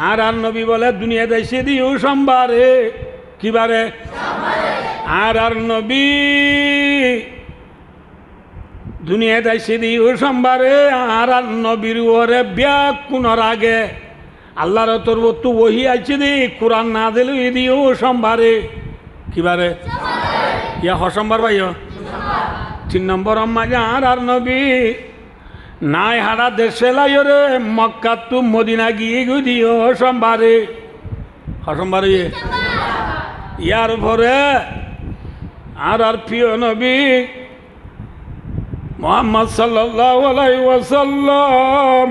আর আর নবী বলে দুনিয়াতে এসে দিও সোমবারে কিবারে আর আর নবী দুনিয়াতে এসে দিও সোমবারে আর আর নবীর ওরে ব্যাকুণর আগে আল্লাহর তোর তু ওহি আছে দি কোরআন না দিল দিও সোমবারে কিবারে ইয়া হসম্বার ভাইও 3 নম্বর মাঝে আর আর নবী নাই হারা দেশে লাইরে মক্কা তু মদিনা গিয়ে দিও সোমবারে হসম্বারে ইয়ার পরে আর আর প্রিয় নবী মুহাম্মদ সাল্লাল্লাহু আলাইহি ওয়াসাল্লাম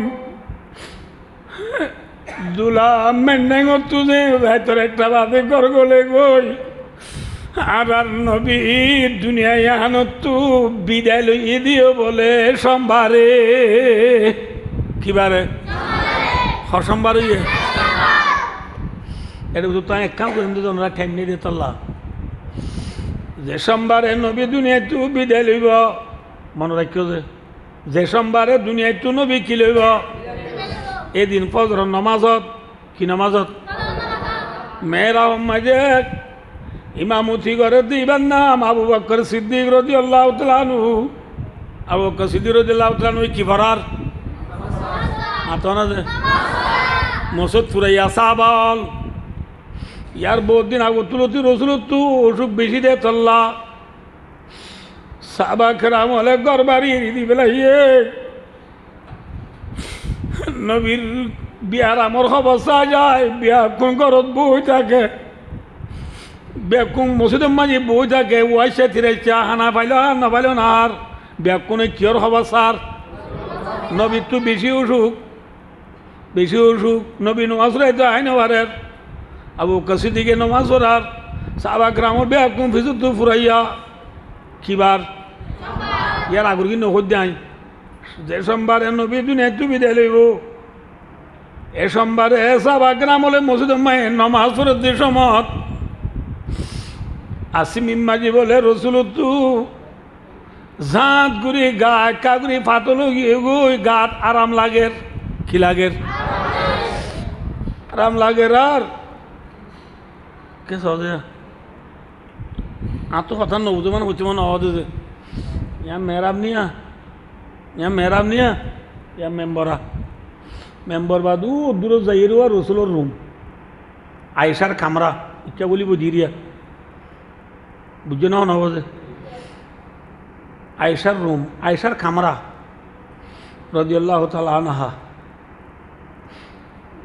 দুলা মেন্ডেঙ্গ তুজে ভেতরে একটা বাদে করগলে গই আর আর নবী দুনিয়ায় আনতু বিদায় লইয়ে দিও বলে সোমবারে কিবারে হসম্বারে এটা তো এক কাম করেন তো তোমরা টাইম নিয়ে দিয়ে তল্লা যে সোমবারে নবী দুনিয়ায় তু বিদায় লইব মনে রাখিও যে সোমবারে দুনিয়ায় তু নবী কি লইব এদিন ফজর নমাজত কি নমাজত মেয়েরা মাঝে ইমামতি করে দিবেন নাম আবু বকর সিদ্দিক রাদিয়াল্লাহু তাআলা আনহু আবু বকর সিদ্দিক রাদিয়াল্লাহু তাআলা আনহু কি ভরার আতনা যে মসজিদ ফুরাইয়া সাহাবাল ইয়ার বহুত দিন আগে তুলতি রসুল তু অসুখ বেশি দে চল্লা সাহাবা কেরাম হলে ঘর বাড়ি দি বেলাইয়ে নবীর বিয়ার আমার খবর চা যায় বিয়া কোন ঘরত বই থাকে বেকুম মসজিদের মাঝে বই থাকে ওয়াইসে থিরে চা হানা পাইল না পাইল না আর বেকুনে কিয়র খবর সার নবীর তো বেশি অসুখ নবী নমাজ রাইতে আইনবারের আবু কাশি দিকে নমাজ পড়ার সাহাবা গ্রামের বেকুম ফিজুর তো ফুরাইয়া কিবার ইয়ার আগুর কি নখদ দেয় যে সোমবারে নবী দুনিয়া তুমি দিয়ে লইব এ সোমবারে সাহাবা গ্রামলে মসজিদের মায়ে নমাজ পড়ার যে সমত আসিম ইম্মাজি বলে রসুল তু ঝাঁত গুড়ি গা কাগুড়ি ফাতল গিয়ে গুই গাত আরাম লাগের কি লাগের আরাম লাগের আর কে সহজে আর তো কথা নবুঝে মানে হচ্ছে মানে অহদে যে ইয়া মেহরাব নিয়া ইয়া মেম্বর বাদু দূর যাই রসুলোর রুম আয়েশার কামরা ইচ্ছা বলিব দিরিয়া বুঝছো না হব যে আয়েশার রুম আয়েশার কামরা রাদিয়াল্লাহু তাআলা আনহা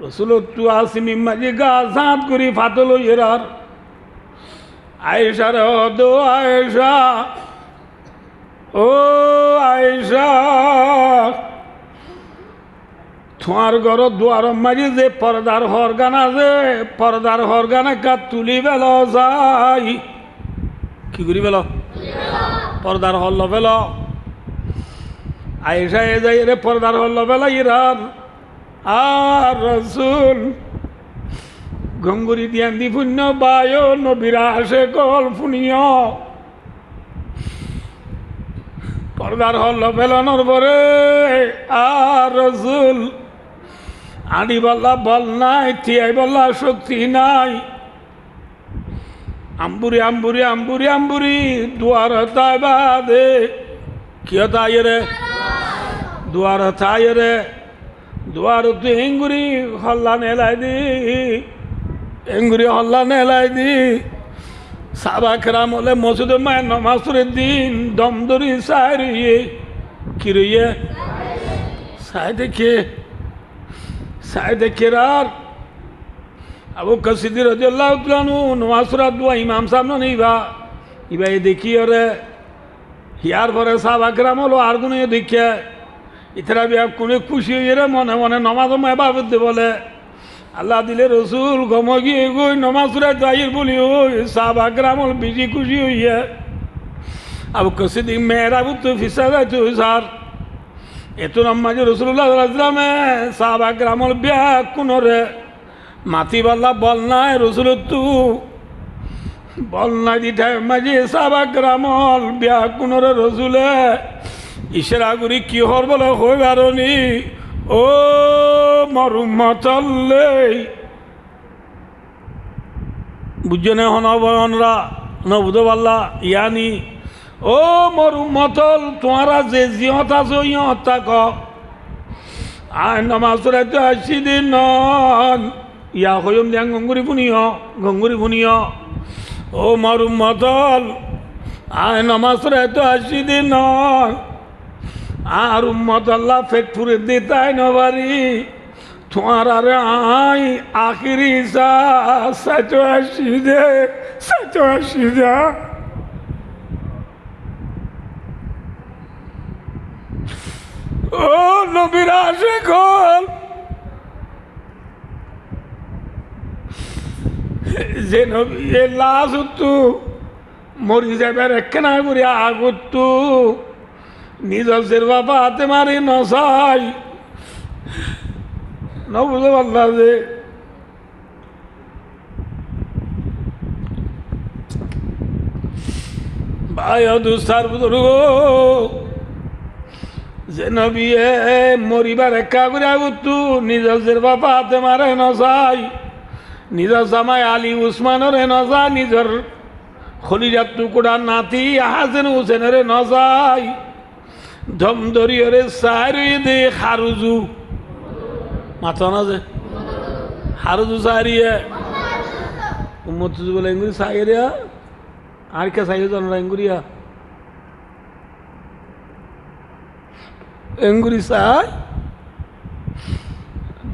রসুল তু আসিম মাঝে গা ঝাঁত করি ফাতল এরার আয়েশার দো আয়েশা ও আয়েশা তোমার ঘর দুয়ার মাঝে যে পর্দার হরগানা কা তুলি বেল যাই কি করি বেল পর্দার হল্ল বেল আয়েশা এ যাই রে পর্দার হল্ল বেলা ইরার আর রসুল গঙ্গুরি দিয়ান দি পুণ্য বায় নবীরা আসে কল ফুনিয় পর্দার হল্ল বেলানোর পরে আর রসুল আড়ি বল্লা বল নাই থিয়াই বল্লা শক্তি নাই আম্বুরি দুয়ার তাই বাদে কিয় তাই রে দুয়ার তাই রে দুয়ার তু এঙ্গুরি হল্লা নেলাই দি সাবা খেরাম হলে মসুদ মায়ের নমাসুরের দিন দম ধরি সাই রইয়ে কি রইয়ে সাই দেখে আর আবু কাসিদি রাদিয়াল্লাহু তাআলা আনহু নমাসুরা দুয়া ইমাম সামনে নিবা ইবা দেখি ওরে হিয়ার পরে সাবা খেরাম হলো আর গুনে দেখে ইতরা বিয়া কোনে খুশি হয়ে রে মনে মনে নমাজ এবাবত বলে আল্লাহ দিলে রসুল গমগিয়ে গই নমাজুরা দায়ের বলি ওই সাহাবা গ্রামল বেশি খুশি হইয়া আবু কাসিদি মেয়েরা তো ফিসা যাইতে স্যার এত নামাজে রসুল্লাহ সাল্লামে সাহাবা গ্রামল বিয়া কোনরে মাতি বাল্লা বল নাই রসুল তু বল নাই দিঠাই মাঝে সাহাবা গ্রামল বিয়া কোনরে রসুলে ইশারা করি কি হর বলে হই বারণি ও ও মরুমতল্লে বুঝনে হনবনরা নবুধ পাল্লা ইয়ানি ও মরুমতল তোমারা যে জিহত আছো ইহত থাক আয় নমাজ রাইতে আসি দিন নন ইয়া হইম দিয়াং গঙ্গুরি ফুনিয় ও মরুমতল আয় নমাজ রাইতে আসি দিন নন আর উম্মত আল্লাহ পেট পুরে দিতাই নবারি তোমার আর আই আখিরি সাইতো আসি দে ও নবীর আশিকল যে নবী এ লাশ উত্তু মরি যাবার একখানা করে আগুত্তু নিজের বাবা হাতে মারি নসাই বুঝতে পারলা যে ভাই দুস্তার বুজুর্গ যে নবী মরিবার একা করে আগুত্তু নিজের বাবা হাতে মারে নসাই নিজের জামাই আলী উসমানরে নজা নিজের খলিজার টুকুরা নাতি হাসেন হুসেনের নজাই ধমদরিয়রে সারি দে হারুজু মাথা না যে হারুজু সারিয়ে উম্মত বলে এঙ্গুরি সাইরিয়া আর কে সাইয়ে জানো এঙ্গুরিয়া এঙ্গুরি সাই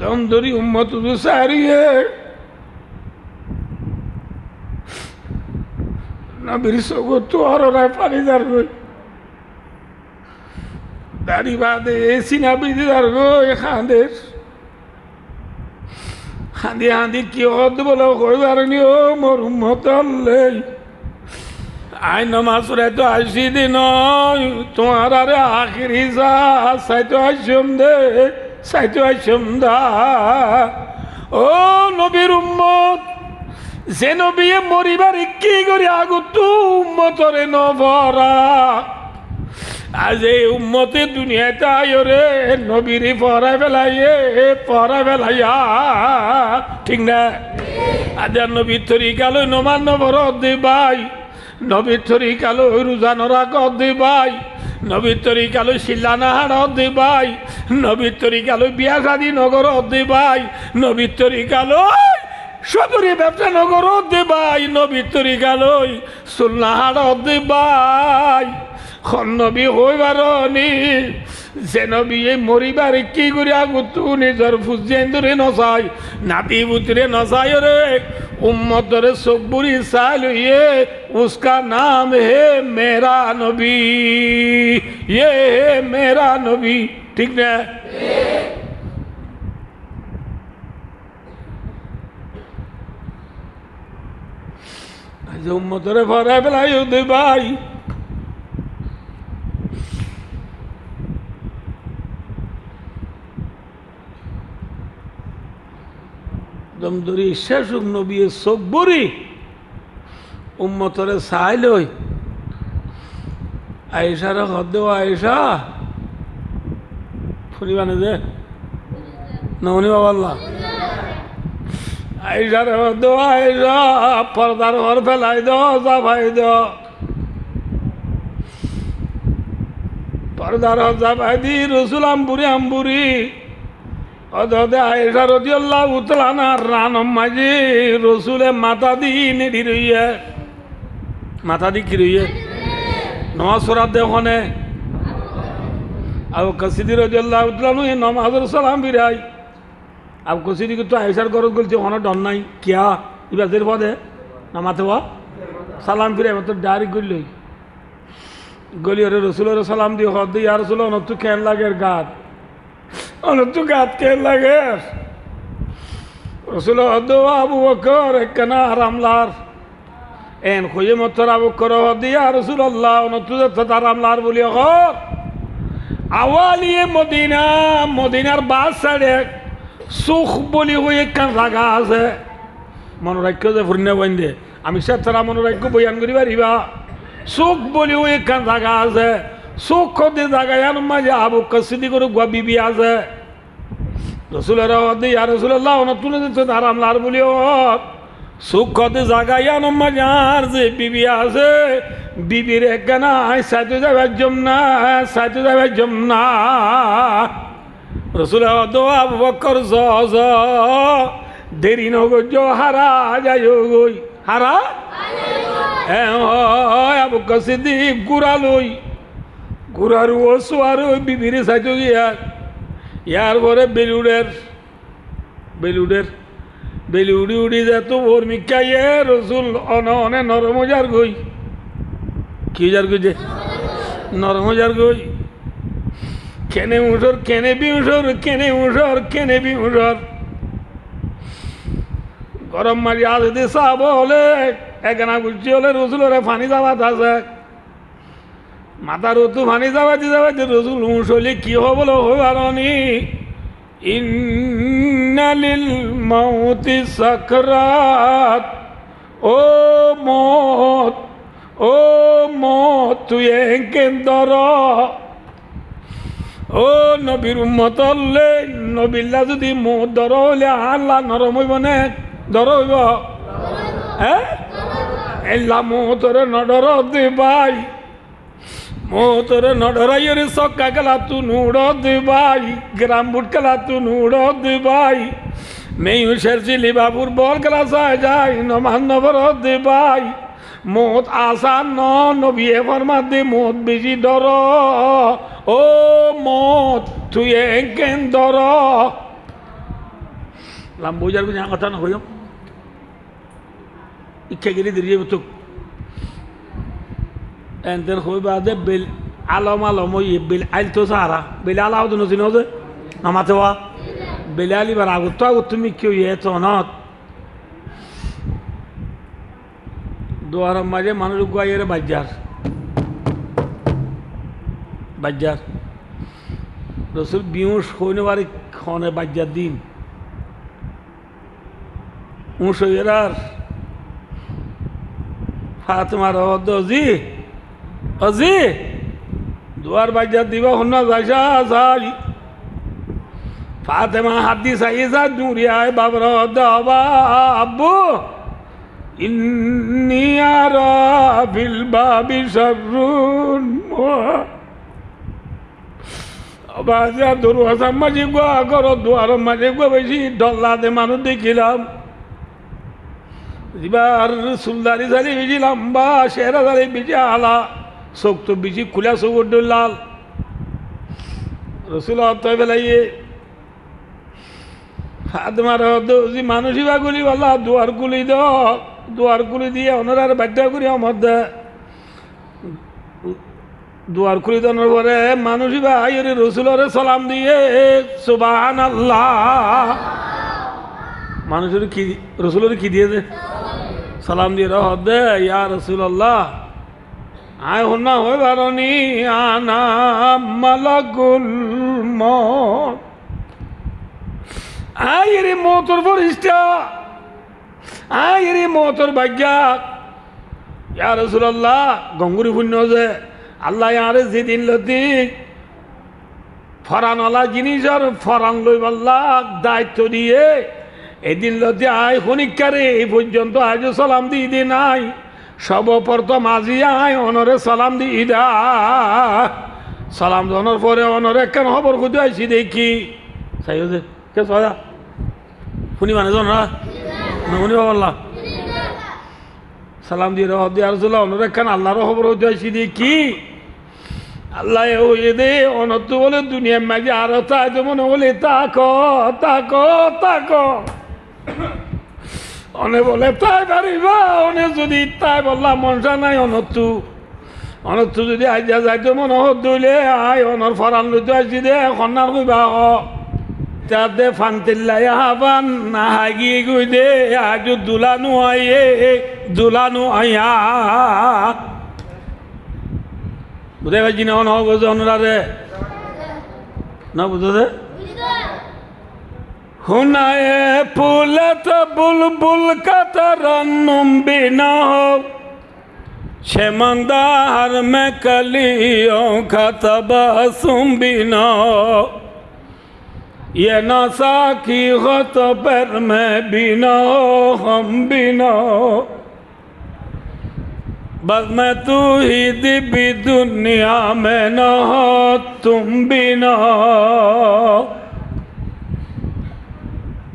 ধমদরি উম্মত সারিয়ে নবীর সগত হররায় পানি দার গই দাড়ি বাদে সিনা বিধি দার গই খাঁদি কি হদ বলে কইবার নি ও মোর উম্মত আল্লাই আই নমাজ তো আসি দিন তোমার আরে আখিরি সাইতো আসম দা ও নবীর উম্মত যে নবীয়ে মরিবার কি করে আগত উম্মতরে নভরা আজ এই উম্মতে দুনিয়াতে আয়রে নবীরে পড়াই ফেলাইয়া ঠিক না আজ নবীর তরিকালো নমান নভর দিবাই নবীর তরিকালো রোজানরা কর দিবাই নবীর তরিকালো শিল্লানাহার দিবাই নবীর তরিকালো বিয়া শাদী নগর দিবাই নবীর তরিকালো সদরি ব্যবসা নগর দেবাই নবী তরিকালই সুলনাহার দেবাই নবী হইবার নি যে নবী এই মরিবার কি করে আগতু নিজের ফুজেন্দরে নসাই নাতি বুতরে নসাই রে উম্মতরে সকবুরি সালিয়ে উসকা নাম হে মেরা নবী ये है मेरा नबी ठीक ना উম্মতরে ভরাই ফেলাই দে ভাই দমদরি শেষ নবী সকবরি উম্মতরে চাইলই আয়েশারে হদ আয়েশা ফুরিবানে যে নমনি বাবাল্লাহ আয়েশারে হদ আয়েশা পর্দার ঘর ফেলাই দাও জাভাই দাও পর্দার ঘর জাভাই দি রসুল আম্বুরি অদে আয়েশা রাদিয়াল্লাহু তাআলা না রানম মাঝি রসুলে মাথা দি নেডি রইয়া মাথা দি কি রইয়া নমাজ পড়ার দেখনে আবু কাসিদি রাদিয়াল্লাহু তাআলা এই নমাজের সালাম বিরাই আবু কাসিদি তো আয়েশার ঘরত গলছে ওখানে ডর নাই কিয়া ইবাদের পদে নামাতে হওয়া সালাম ফিরাই মতো ডাইরেক্ট গলিয়রে রসুলের সালাম দিয়ে হদ ইয়া রসুল অনত্তু কেন লাগে গাত অনত্তু গাত কেন লাগে রসুল হদ আবু বকর একখানা হারামলার এন খুঁজে মতর আবু কর দিয়া রসুল্লাহ নতুরামলার বলি আওয়ালিয়ে মদিনার বাস সাইডে সুখ বলি হয়ে একখান জায়গা আছে মনোরাজ্য যে ফুরিনে বন্ধে আমি সে তারা মনোরাজ্য বয়ান করি পারিবা সুখ বলি হয়ে একখান জায়গা আছে সুখ খোঁজে জায়গায় মাঝে আবু কসিদি করে গুয়া বিবি আছে রসুলের ইয়া রসুল্লাহ তুলে দিচ্ছে আরাম লার বলিও সুখতে জাগাইয়া নম্মা যার যে বিবি আছে বিবির একখানা সাইতে যাবার জমনা সাইতে যাবার জমনা রসুল আবু বকর জ দেরি নগজ হারা যাই গই হারা আবু বকর সিদ্দিক গুড়া লই গুড়ার ও সোয়ার ওই বিবির সাইতে গিয়া ইয়ার পরে বেলি উড়ি উড়ি যেত ওর মিকাইয়ে রসুল অনে নরম যার গই কি যার গই যে নরম যার গই কেনে উঁসর কেনে বিউসর কেনে উঁসর কেনে বিউসর গরম মারি আসতে চাব হলে একনা গুছি হলে রসুলের ফানি যাবাত আছে মাথার উতু ফানি যাবাতে যাবাতে রসুল উঁসলি কি হবলো হইবারনি ইন্নালিল মাউতি সাকরাত ও মত তুই কেন্দর ও নবীর উম্মত হলে নবিল্লা যদি মত দর হইলে আল্লাহ নরম হইব নে দর হইব হ্যাঁ এল্লা মতরে নডর দিবাই মতরে নডরাইরে সক্কা গেলা তু নুড় দিবাই গ্রাম বুট গেলা তু নুড় দিবাই মেয়ু শেরচিলি বাবুর বল গেলা যায় নমান নবর দিবাই মত আসান নবিয়ে ফরমা দে মত বেশি ডর ও মত তুই কেন ডর লাম বোঝার কিছু কথা না হইম ইচ্ছা গিরি দিয়ে তো এনতেন হই বাদে বেল আলম ওই বেল আইল তো সারা বেল আলাও তো নছিন যে নামাতে ওয়া বেল আলি বার আগত তুমি কেউ ইয়ে তো নত দোয়ার মাঝে মানুষ গাইয়ের বাজ্জার রসুল বিউস হইনে বাড়ি খনে বাজ্জার দিন উঁস হইয়ের আর ফাতেমার অজি দুয়ার বাজ্জার দিবা হন্না যাইসা যাই ফাতেমা হাতি চাইসা জুড়িয়ায় বাবার দাবা আব্বু ইন্নি আরা ফিল বাবি শাররুন বাজা দরওয়াজা মাঝে গোয়া করো দুয়ার মাঝে গো বেশি ডল্লাতে মানুষ দেখিলাম এবার সুলদারি জারি বেশি লম্বা শেরা জারি বেশি আলা চোখ তো বেশি খুলা চোখ লাল রসুল বেলাইয়ে হাত মার মানুষই বা গুলি বললা দুয়ার গুলি দুয়ার গুলি দিয়ে ওনার বাধ্য করি আমার দুয়ার খুলি দেওয়ার পরে মানুষই বা রসুলের সালাম দিয়ে সুবহানাল্লাহ মানুষের কি রসুলের কি দিয়েছে সালাম দিয়ে দে ইয়া রসুল্লাহ আয় হন্না হয়ে বারণি আনা মালাকুল মত আয় রে মতর ফরিস্তা আয় রে মতর ভাগ্যা ইয়া রসুল্লাহ গঙ্গুরি পুণ্য যে আল্লাহ আরে যেদিন লতি ফরানওয়ালা জিনিসের ফরান লই বল্লা দায়িত্ব দিয়ে এদিন লতি আয় হনিকারে এই পর্যন্ত আজ সালাম দিয়ে নাই সর্বপ্রথম আজি আয় অনরে সালাম দিয়ে দা সালাম জানার পরে অনরে কেন খবর খুঁজে আইসি দেখি চাই হচ্ছে কে সয়া শুনি মানে জন শুনি বললা সালাম দিয়ে রহ দিয়ে আসল অনরে কেন আল্লাহর খবর খুঁজে আইসি দেখি আল্লাহ হয়ে দে অনত্য বলে দুনিয়ার মাঝে আরো তাই তো মনে বলে তাক অনে বলে তাই পারিবা অনে যদি তাই বললাম মনসা নাই অনত্য যদি আইজা যাইতো মনে হত দইলে আয় অনর ফরান লইতে আসছি দে কন্যার কইবা তাতে ফান্তিল্লাই হাবান না হাগি গই দে আজ দুলানু আইয়া বুঝে পাইছি না অন বুঝে অনুরারে না বুঝে হুনায় ফুলত বুলবুল কাতরন্নুম বিনা शेमंदार में कलियों का तबसुम बिना ये नशा की हो तो पर मैं भी न हो हम भी न हो बस मैं तू ही दिव्य दुनिया में न हो तुम भी न हो।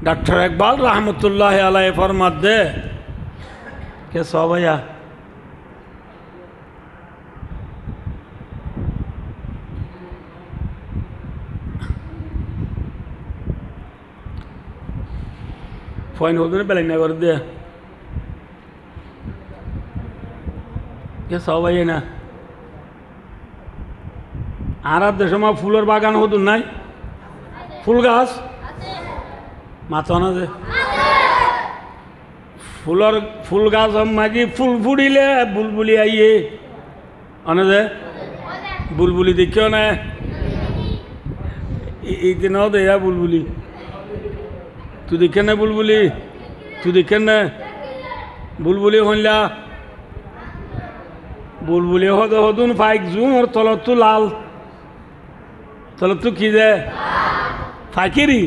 डॉक्टर इकबाल रहमतुल्लाह अलैह फरमाते कि सो भैया ফয়েন হোদনে পেলেন না করে দিয়ে কে সবাই না আর দেশ ফুলের বাগান হতো নাই ফুল গাছ মাথা না যে ফুল গাছ মাঝি ফুল ফুড়িলে বুলবুলি আইয়ে অনে যে বুলবুলি দেখিও না এই দিনও দেয়া বুলবুলি তুই দেখেন না বুলবুলি তুই দেখেন না বুলবুলি হইলা বুলবুলি হদ হদুন ফাইক জুম ওর তলত তো লাল তলত তো কি যে ফাইকেরি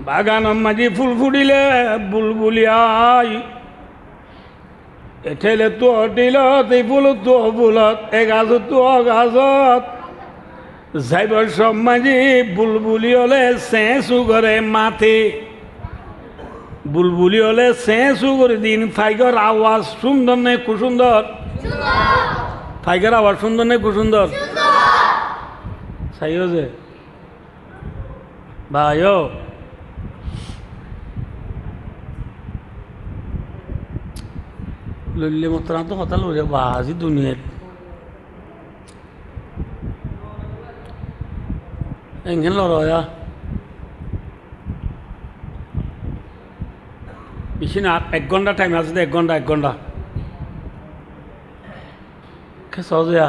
বাগান মাঝি ফুল ফুটিলে বুলবুলি আই এঠেলে তো অটিল এই ফুল তো ফুলত এ গাছ তো গাছত যাইবার সব মাঝি বুলবুলি হলে চেঁচু করে মাথে বুলবুলি হলে চেঁচু করে দিন ফাইগর আওয়াজ সুন্দর নে কুসুন্দর ফাইগর আওয়াজ সুন্দর নে কুসুন্দর চাইও যে ভাই লইলে মতো তো কথা লইলে বাজি দুনিয়ার এখানে লড়া বেশি না 1 ঘন্টা টাইম আছে 1 ঘন্টা কে সহজয়া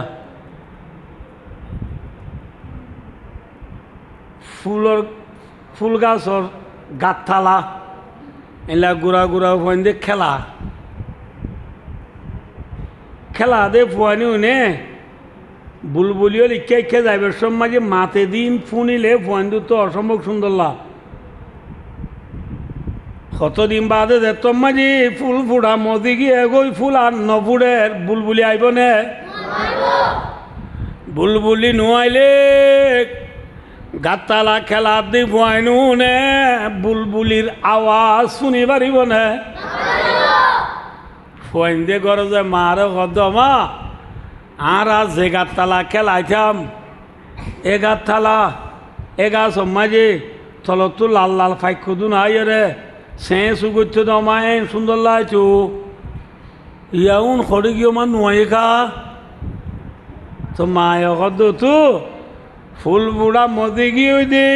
ফুল গাছর গাত থালা এলা গুড়া গুড়া ফুয়াইন দিয়ে খেলা দে ফুয়ানি নে বুলবুলিও লিখে ইচ্ছে যাইবার সব মাঝে মাতে দিন ফুনিলে ফুয়াইন তো অসম্ভব সুন্দর লাভ কতদিন বাদে যে তোর মাঝে ফুল ফুড়া মতি গিয়ে গই ফুল আর নফুড়ের বুলবুলি আইব নে বুলবুলি নুয়াইলে গাতালা খেলা দি ফুয়াইনু নে বুলবুলির আওয়াজ শুনি পারিব নে ফুয়াইন দিয়ে গড় যে মারে কদমা আর আজ যে গাতালা খেলাইতাম এ গাতালা এ গাছ মাঝে তলত লাল লাল ফাইক খুদুন আইয় রে চেঁচু করছে তো আমায় সুন্দর লাগছো ইয়াউন খড়ে গিয়ে আমার নুয়াই খা তো মায় কদ তো ফুল বুড়া মদি গিয়ে দে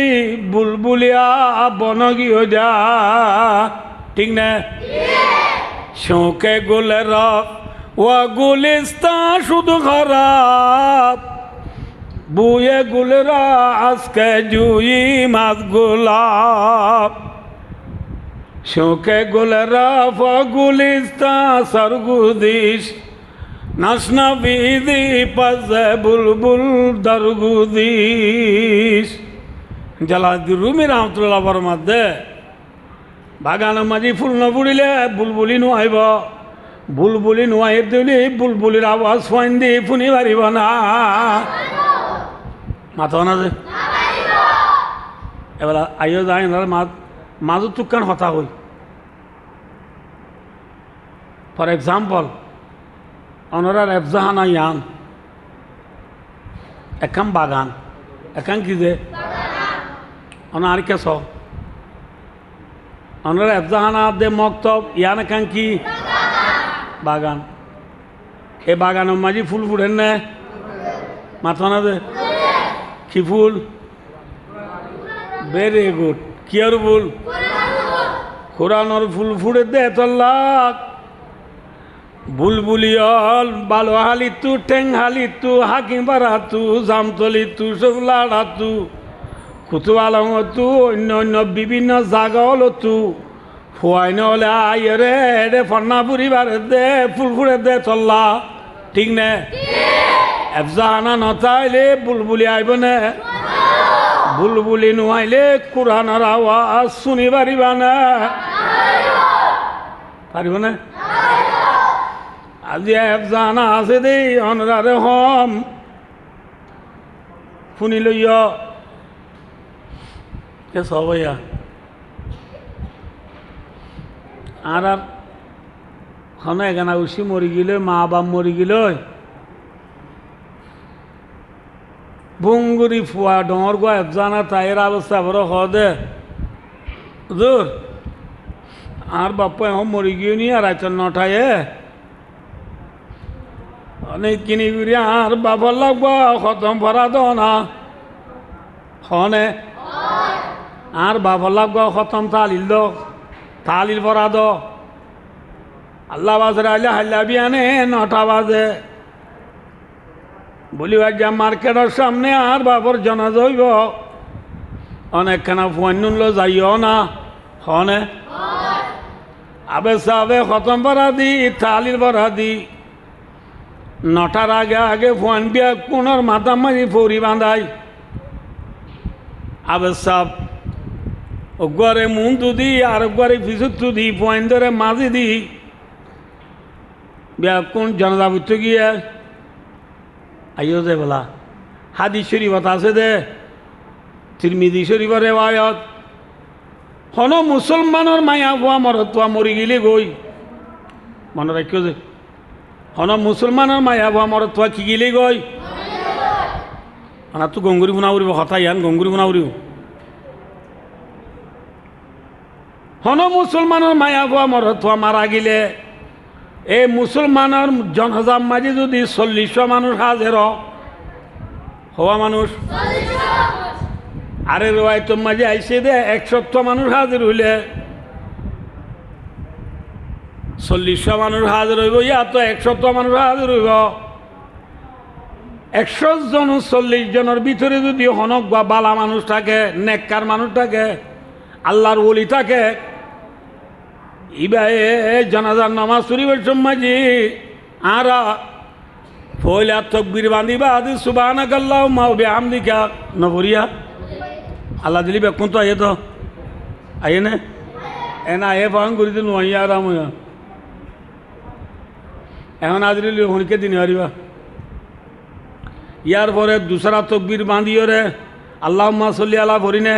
বুলবুলিয়া বন গিয়ে যা ঠিক না শোকে গোলে রব ও গুলিস্তা শুধু খারাপ বুয়ে গুলরা আজকে জুই মাছ গোলাপ শোকে গুলরা ফগুলিস্তা সরগুদিস নাসনা বিধি পাজে বুলবুল দরগুদিস জালালউদ্দিন রুমি রহমতুল্লাহ মধ্যে বাগানের মাঝে ফুল নপুড়িলে বুলবুলি নুয়াইব বুলবুলি নুয়াইব দিলে বুলবুলির আওয়াজ ফাইন দিয়ে ফুনি পারিব না মাথা না যে এবার আইও যায় না মাজু তুকান হতা হই ফর এক্সাম্পল অনরা রেফজাহানা ইয়ান একাম বাগান একাম কি যে অন আর কে সব অনরা রেফজাহানা দে মক্তব ইয়ান একাম কি বাগান এ বাগানের মাঝে ফুল ফুটেন না মাথা না যে কি ফুল ভেরি গুড কিয়ার ফুল কোরআনর ফুল ফুড়ে দে তল্লাক বুলবুলিয়ল বালো হালিতু ঠেং হালিতু হাকিম বাড়াতু জামতলিতু সবলাড়াতু কুতুয়ালতু অন্য অন্য বিভিন্ন জায়গা হলতু ফুয়াইন হলে আইরে রে ফন্না পুরিবারে দে ফুল ফুড়ে দে তল্লা ঠিক নে এফজাহানা নতাইলে বুলবুলি আইব নে বুলবুলি নুয়াইলে কোরআনের আওয়াজ শুনি পারিবা না? পারিব না? আজি জানা আছে দেই অনরারে হম শুনি লইয়া কে সবইয়া আর হনে এখানে উসি মরি গেল, মা বাপ মরি গেল, বুঙ্গুরি ফুয়া ডর গো জানা তাইয়ের অবস্থা বড় হদে দূর আর বাপ্পা এখন মরি গিয়ে নি আর আইতন নটায় অনেক কিনি ঘুরি আর বাবার লাগবো খতম ভরা দ না হনে আর বাবার লাগবো খতম তালিল দ তালিল ভরা দ আল্লাহ বাজারে আইলে হাল্লা বিয়ানে 9টা বাজে বলি যা মার্কেটের সামনে আর বাবর জানাজা হইব অনেকখানা ফুয়ান্নুল যাইও না হনে আবে সাবে খতম ভরা দি তালিল ভরা দি 9টার আগে আগে ফুয়ান বিয়া কোনর মাথা মাঝি ফরি বাঁধাই আবে সাপ ওগরে মুন তুদি আর ওগরে ফিসুত তুদি ফুয়ান ধরে মাঝি দি বিয়া কোন জানাজা বুঝতে গিয়ে আইও যে বলা হাদিস শরীফত আছে দে তিরমিজি শরীফের রেওয়ায়ত হন মুসলমানের মায়া ভুয়া মরতুয়া মরি গেলে গই মনে রাখিও যে হন মুসলমানের মায়া ভুয়া মরতুয়া কি গেলে গই না তো গঙ্গুরি বুনা উড়িব হতাই আন গঙ্গুরি বুনা উড়িব হন মুসলমানের মায়া ভুয়া মরতুয়া মারা গেলে এই মুসলমানের জনহাজার মাঝে যদি 40 মানুষ হাজের হওয়া মানুষ আরে রোয়ায়তর মাঝে আইসে দে 100 মানুষ হাজির হইলে 40 মানুষ হাজির হইব ইয়া তো 100 মানুষ হাজির হইব 100 জন 40 জনের ভিতরে যদি হনক বা বালা মানুষ থাকে নেককার মানুষ থাকে আল্লাহর ওলি থাকে ইবাই জানাজার নামাজ শরীফের মাঝি আর ফয়লা তকবীর বাঁধিবা আদি সুবহানাকাল্লাহুম্মা ওয়া বিহামদিকা নবরিয়া আল্লাহ দিলি বেকুন তো আইয়ে তো আইয়ে না এনা আয়ে পান করি তো নয় আরাম হইয়া এখন আজরিল হনিকে দিন হারিবা ইয়ার পরে দুসরা তকবীর বাঁধিও রে আল্লাহুম্মা সাল্লি আলা ভরিনে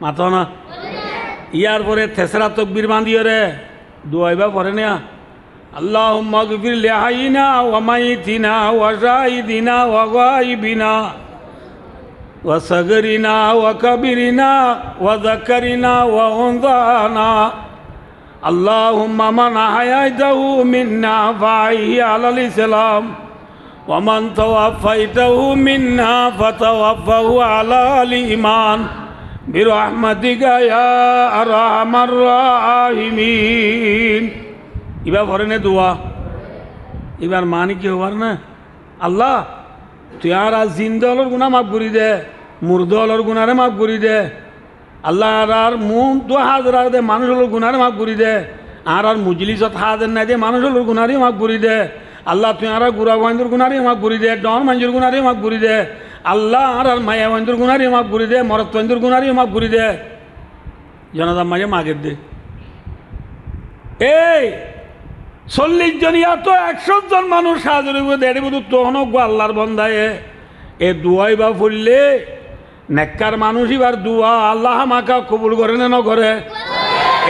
মাথা না ইয়ার পরে তেসরা তকবীর বাঁধিও রে দুয়াইবা পরে না আল্লাহুম্মা গফির লিহাইনা ওয়া মাইতিনা ওয়া শাহিদিনা ওয়া গায়বিনা ওয়া সাগরিনা ওয়া কাবিরিনা ওয়া যাকারিনা ওয়া উনসানা আল্লাহুম্মা মান আহয়াইতাহু মিন্না ফাহি আলাল ইসলাম ওয়া মান তাওয়াফাইতাহু মিন্না ফাতাওয়াফাহু আলাল ঈমান বিরহমাতিকা ইয়া আরহামার রাহিমিন এবার ভরেনে দোয়া এবার মানি কি হবার না আল্লাহ তুই আর জিন্দলর গুণা মাফ করি দে মুর্দলর গুণারে মাফ করি দে আল্লাহ আর মুন তো হাজার দে মানুষের গুণারে মাফ করি দে আর মুজলিসত হাজার নাই দে মানুষের গুণারে মাফ করি দে আল্লাহ তুই আর গুড়া বন্ধুর গুণারে মাফ করি দে ডন মঞ্জুর গুণারে মাফ করি দে আল্লাহ আর মায়া বন্ধুর গুণারে মাফ করি দে মরত বন্ধুর গুণারে মাফ করি দে জনতার মাঝে মাগের দে এই 40 জন ইয়া তো 100 জন মানুষ হাজির হইব দেড় বুধ তখন আল্লাহর বন্দায় এ দুয়াই বা পড়লে নেককার মানুষ এবার দুয়া আল্লাহ আমাকে কবুল করে না করে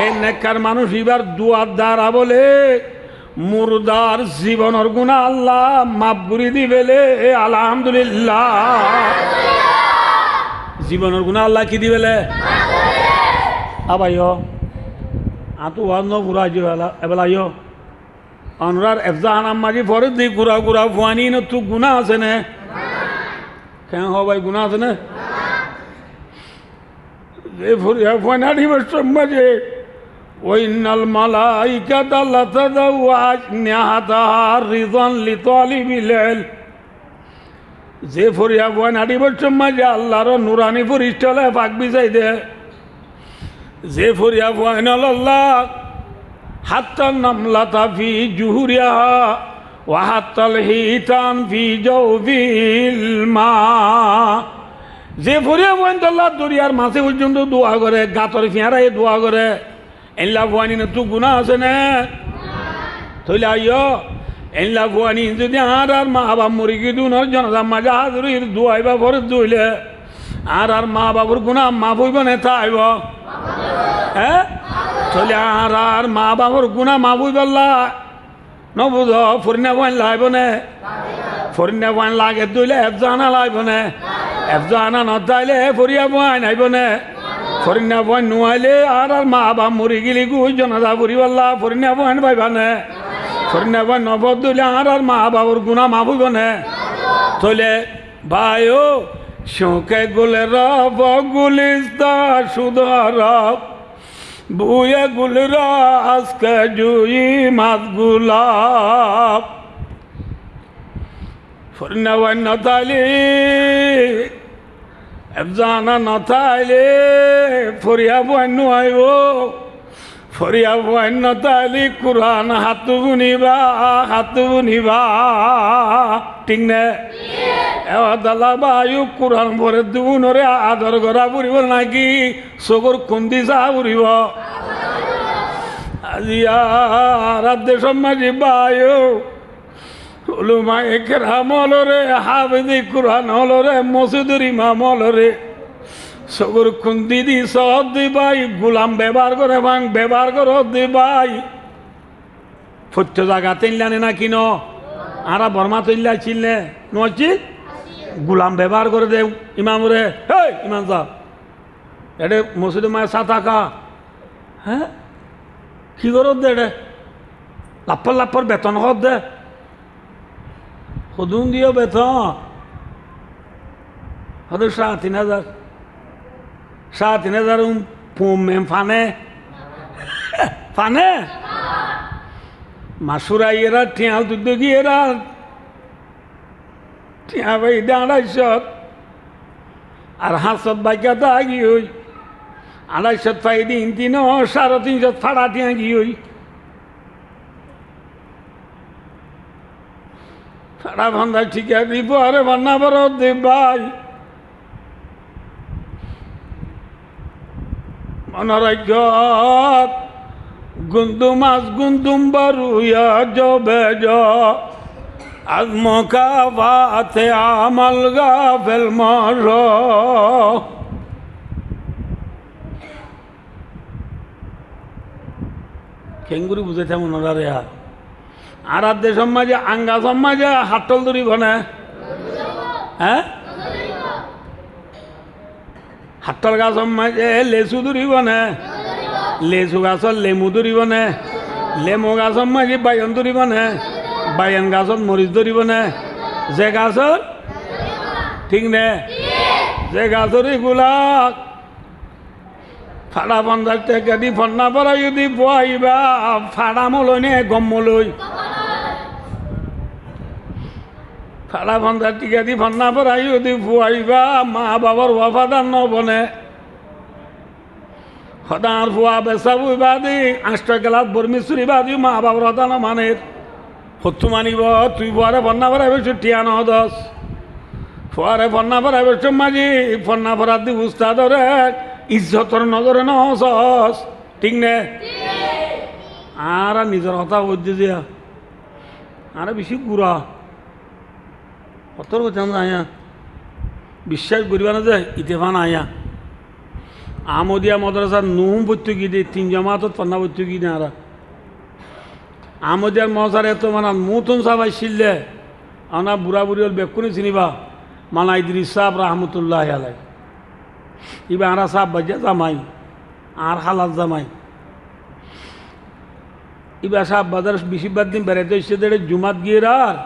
এই নেককার মানুষ এবার দুয়ার দ্বারা বলে মুর্দার জীবনের গুণা আল্লাহ মাফ করে দিবেলে আলহামদুলিল্লাহ জীবনের গুণা আল্লাহ কি দিবেলে আবাইও আতো ওয়ান্ন পুরা এবেলা আইও অনুরার এফজাহানাম মাঝি পরে দি গুড়া গুড়া ফুয়ানি না তু গুণা আছে না কেন ভাই গুণা আছে না যে ফুরিয়া ফুয়ানি মাঝে ওইনাল মালাইকাতা লাতাদাউ আজনিহাতাহা রিদান লিতালিবিল ইলম যে ফুরিয়া ফুয়ানি মাঝে আল্লাহর নুরানি ফেরেশতারা পাক বিছাই দে যে ফুরিয়া ফুয়ানি আল্লাহ হাত্তাল নামলাতা ফি জুহুরিহা ওয়া হাত্তাল হিতান ফি জাওফিল মা যে ফরিয়া পয়েন্ট আল্লাহ দরিয়ার মাছে পর্যন্ত দোয়া করে গাতর ফিয়ারাই দোয়া করে এনলা ভুয়ানি না তু গুণা আছে না থইলে আইয় এনলা ভুয়ানি যদি আর মা বাপ মরি গিয়ে জনতা মাঝে হাজুরির দোয়াইবা ভরে দইলে আর মা বাবুর গুণা মা বইব না তাইব হ্যাঁ থইলে আর মা বাবুর গুণা মা বইবল্লা নবুঝ ফরিনা ভয় লাইব নে ফরিনা ভয় লাগে দইলে এফজানা লাইব নে এফজানা নতাইলে ফরিয়া ভয় নাইব নে ফরিনা ভয় নুয়াইলে আর মা বাপ মরি গেলি গুই জনতা ফুরিবল্লা ফরিনা ভয় পাইবা নে ফরিনা ভয় নবদ দইলে আর মা বাবুর গুণা মা বইব নে থইলে ভাইও শোকে গুলে রব গুলিস্তা সুধর বুয়ে গুলর আজকে জুই মাত গুলাব ফরিনা ভয় নতাইলে এফজানা নতাইলে ফরিয়া ভয় নুয়াইব ফরিয়া ভয় নতাইলে কুরআন হাতু বুনিবা ঠিক নে এওয়াদালা বায়ু কুরআন ভরে দুনরে আদর করা পুরিব নাকি চকুর কুন্দি চা পুরিব আজি রাধে সমাজি বায়ু উলুমা একরাম হলরে হাফিজি কুরআন হলরে মসজিদুর ইমাম হলরে চকুর কুন্দি দি সব দিবাই গোলাম ব্যবহার করে ভাঙ ব্যবহার করো দিবাই ফত্য জায়গা তিনলানে না কিন আরা বর্মা তৈল্লা ছিললে নচিত গোলাম ব্যবহার করে দে ইমামরে হে ইমাম সাহেব এটা মসজিদে মায়ের সাথে থাকা হ্যাঁ কি করত দে এটা লাপ্পর বেতন হত দে সদুন দিও বেতন হয়তো 3,500 3,500 ফানে মাসুরা এরা ঠিয়াল তুই দেখি এরা টিয়া ভাই 250 আর 500 বাইকা তো আগি হই 250 পাই দিন 350 ফাড়া টিয়া গি হই ফাড়া ভান্ডা ঠিক আছে দিব আরে ভান্না বড় দে ভাই মনোরাজ্য গুন্দুম বারুয়া জবে আজ মকাবাতে আমল গাফেল মর কেঙ্গুরি বুঝাইতে মনোরা রে আর দেশ সমাজে আঙ্গা সমাজে হাটল ধরিব না হ্যাঁ হাটল গাছ সমাজে লেচু ধরিব না লেচু গাছত লেমু ধরিব নে লেমু গাছত মাঝে বায়ন ধরিব নে বায়ন গাছত মরিচ ধরিব নে যে গাছত ঠিক নে যে গাছর এগুলা ফাড়া 50 টাকা দি ফন্না পরা যদি বইবা ফাড়া মলই নে গম মলই ফাড়া 50 টাকা দি ফন্না পরা যদি বইবা মা বাবার ওয়াফাদার নবনে সদার ফুয়া বেচা বুইবা দি 8 টাকা বরমিস্ত্রি বাদি মা বাবার হতা না মানের সত্তু মানিব তুই ফুয়ারে ফন্না পরা বেছো টিয়া 9-10 ফুয়ারে ফন্না পরা বেছো মাঝি ফন্না পরা দি উস্তাদরে ইজ্জতর নজরে নহস ঠিক নে আর নিজের হতা বলছে যে আর বেশি গুড়া কতর কথা আয়া বিশ্বাস করিবা না যে ইতেফান আয়া আমদিয়া মাদ্রাসার নুম পড়তে গিয়ে দিয়ে 3 জামাতত ফন্না পড়তে গিয়ে না আর আমদিয়ার মহাসার এত মানে নতুন সাবাই শিললে আনা বুড়া বুড়ি হল বেকুনি চিনিবা মানা ইদ্রিস সাহেব রহমতুল্লাহ আলাই ইবা আরা সাহেব বাজে জামাই আর হালাত জামাই ইবা সাহেব বাজার 20 দিন বেড়াইতে এসে দেড়ে জুমাত গিয়ে আর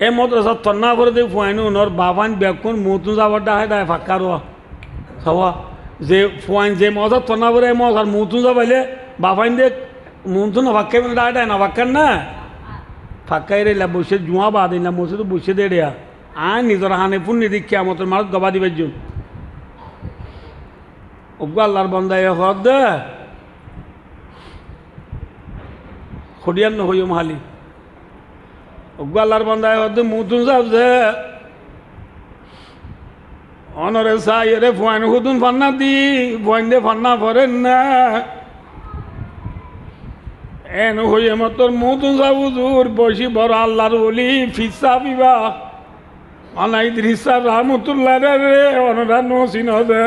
এ মাদ্রাসা তন্না করে দিয়ে ফুয়াইনি ওনার বাবান বেকুন মতুন যাবারটা হয় দায় ফাঁকা রোয়া সবা যে ফুয়াইন যে মজার তন্না করে মজার মতুন যাবাইলে বাবাইন দেখ মতুন না ফাঁকা দায় দেয় না ফাঁকার না ফাঁকাই রেলা বসে জুয়া বাদ দিলাম বসে তো বসে দে রেয়া আর নিজের হানে পুণ্যি দীক্ষা আমাদের মানুষ গবা দিবার জন্য ওগো আল্লাহর বন্দায় হদ দে খড়িয়ান নহইও মাহালি ওগো আল্লাহর বন্দায় হদ মতুন যাব যে অনরে চাই এরে ফুয়াইন হুতুন ফান্না দি ফুয়াইন দে ফান্না পড়েন না এন হইয়ে মতর মুতুন সাবুজুর বসি বড় আল্লাহর বলি ফিসা বিবা অনাই দৃশ্যা রহমতুল্লাহ রে অনরা নসিন হবে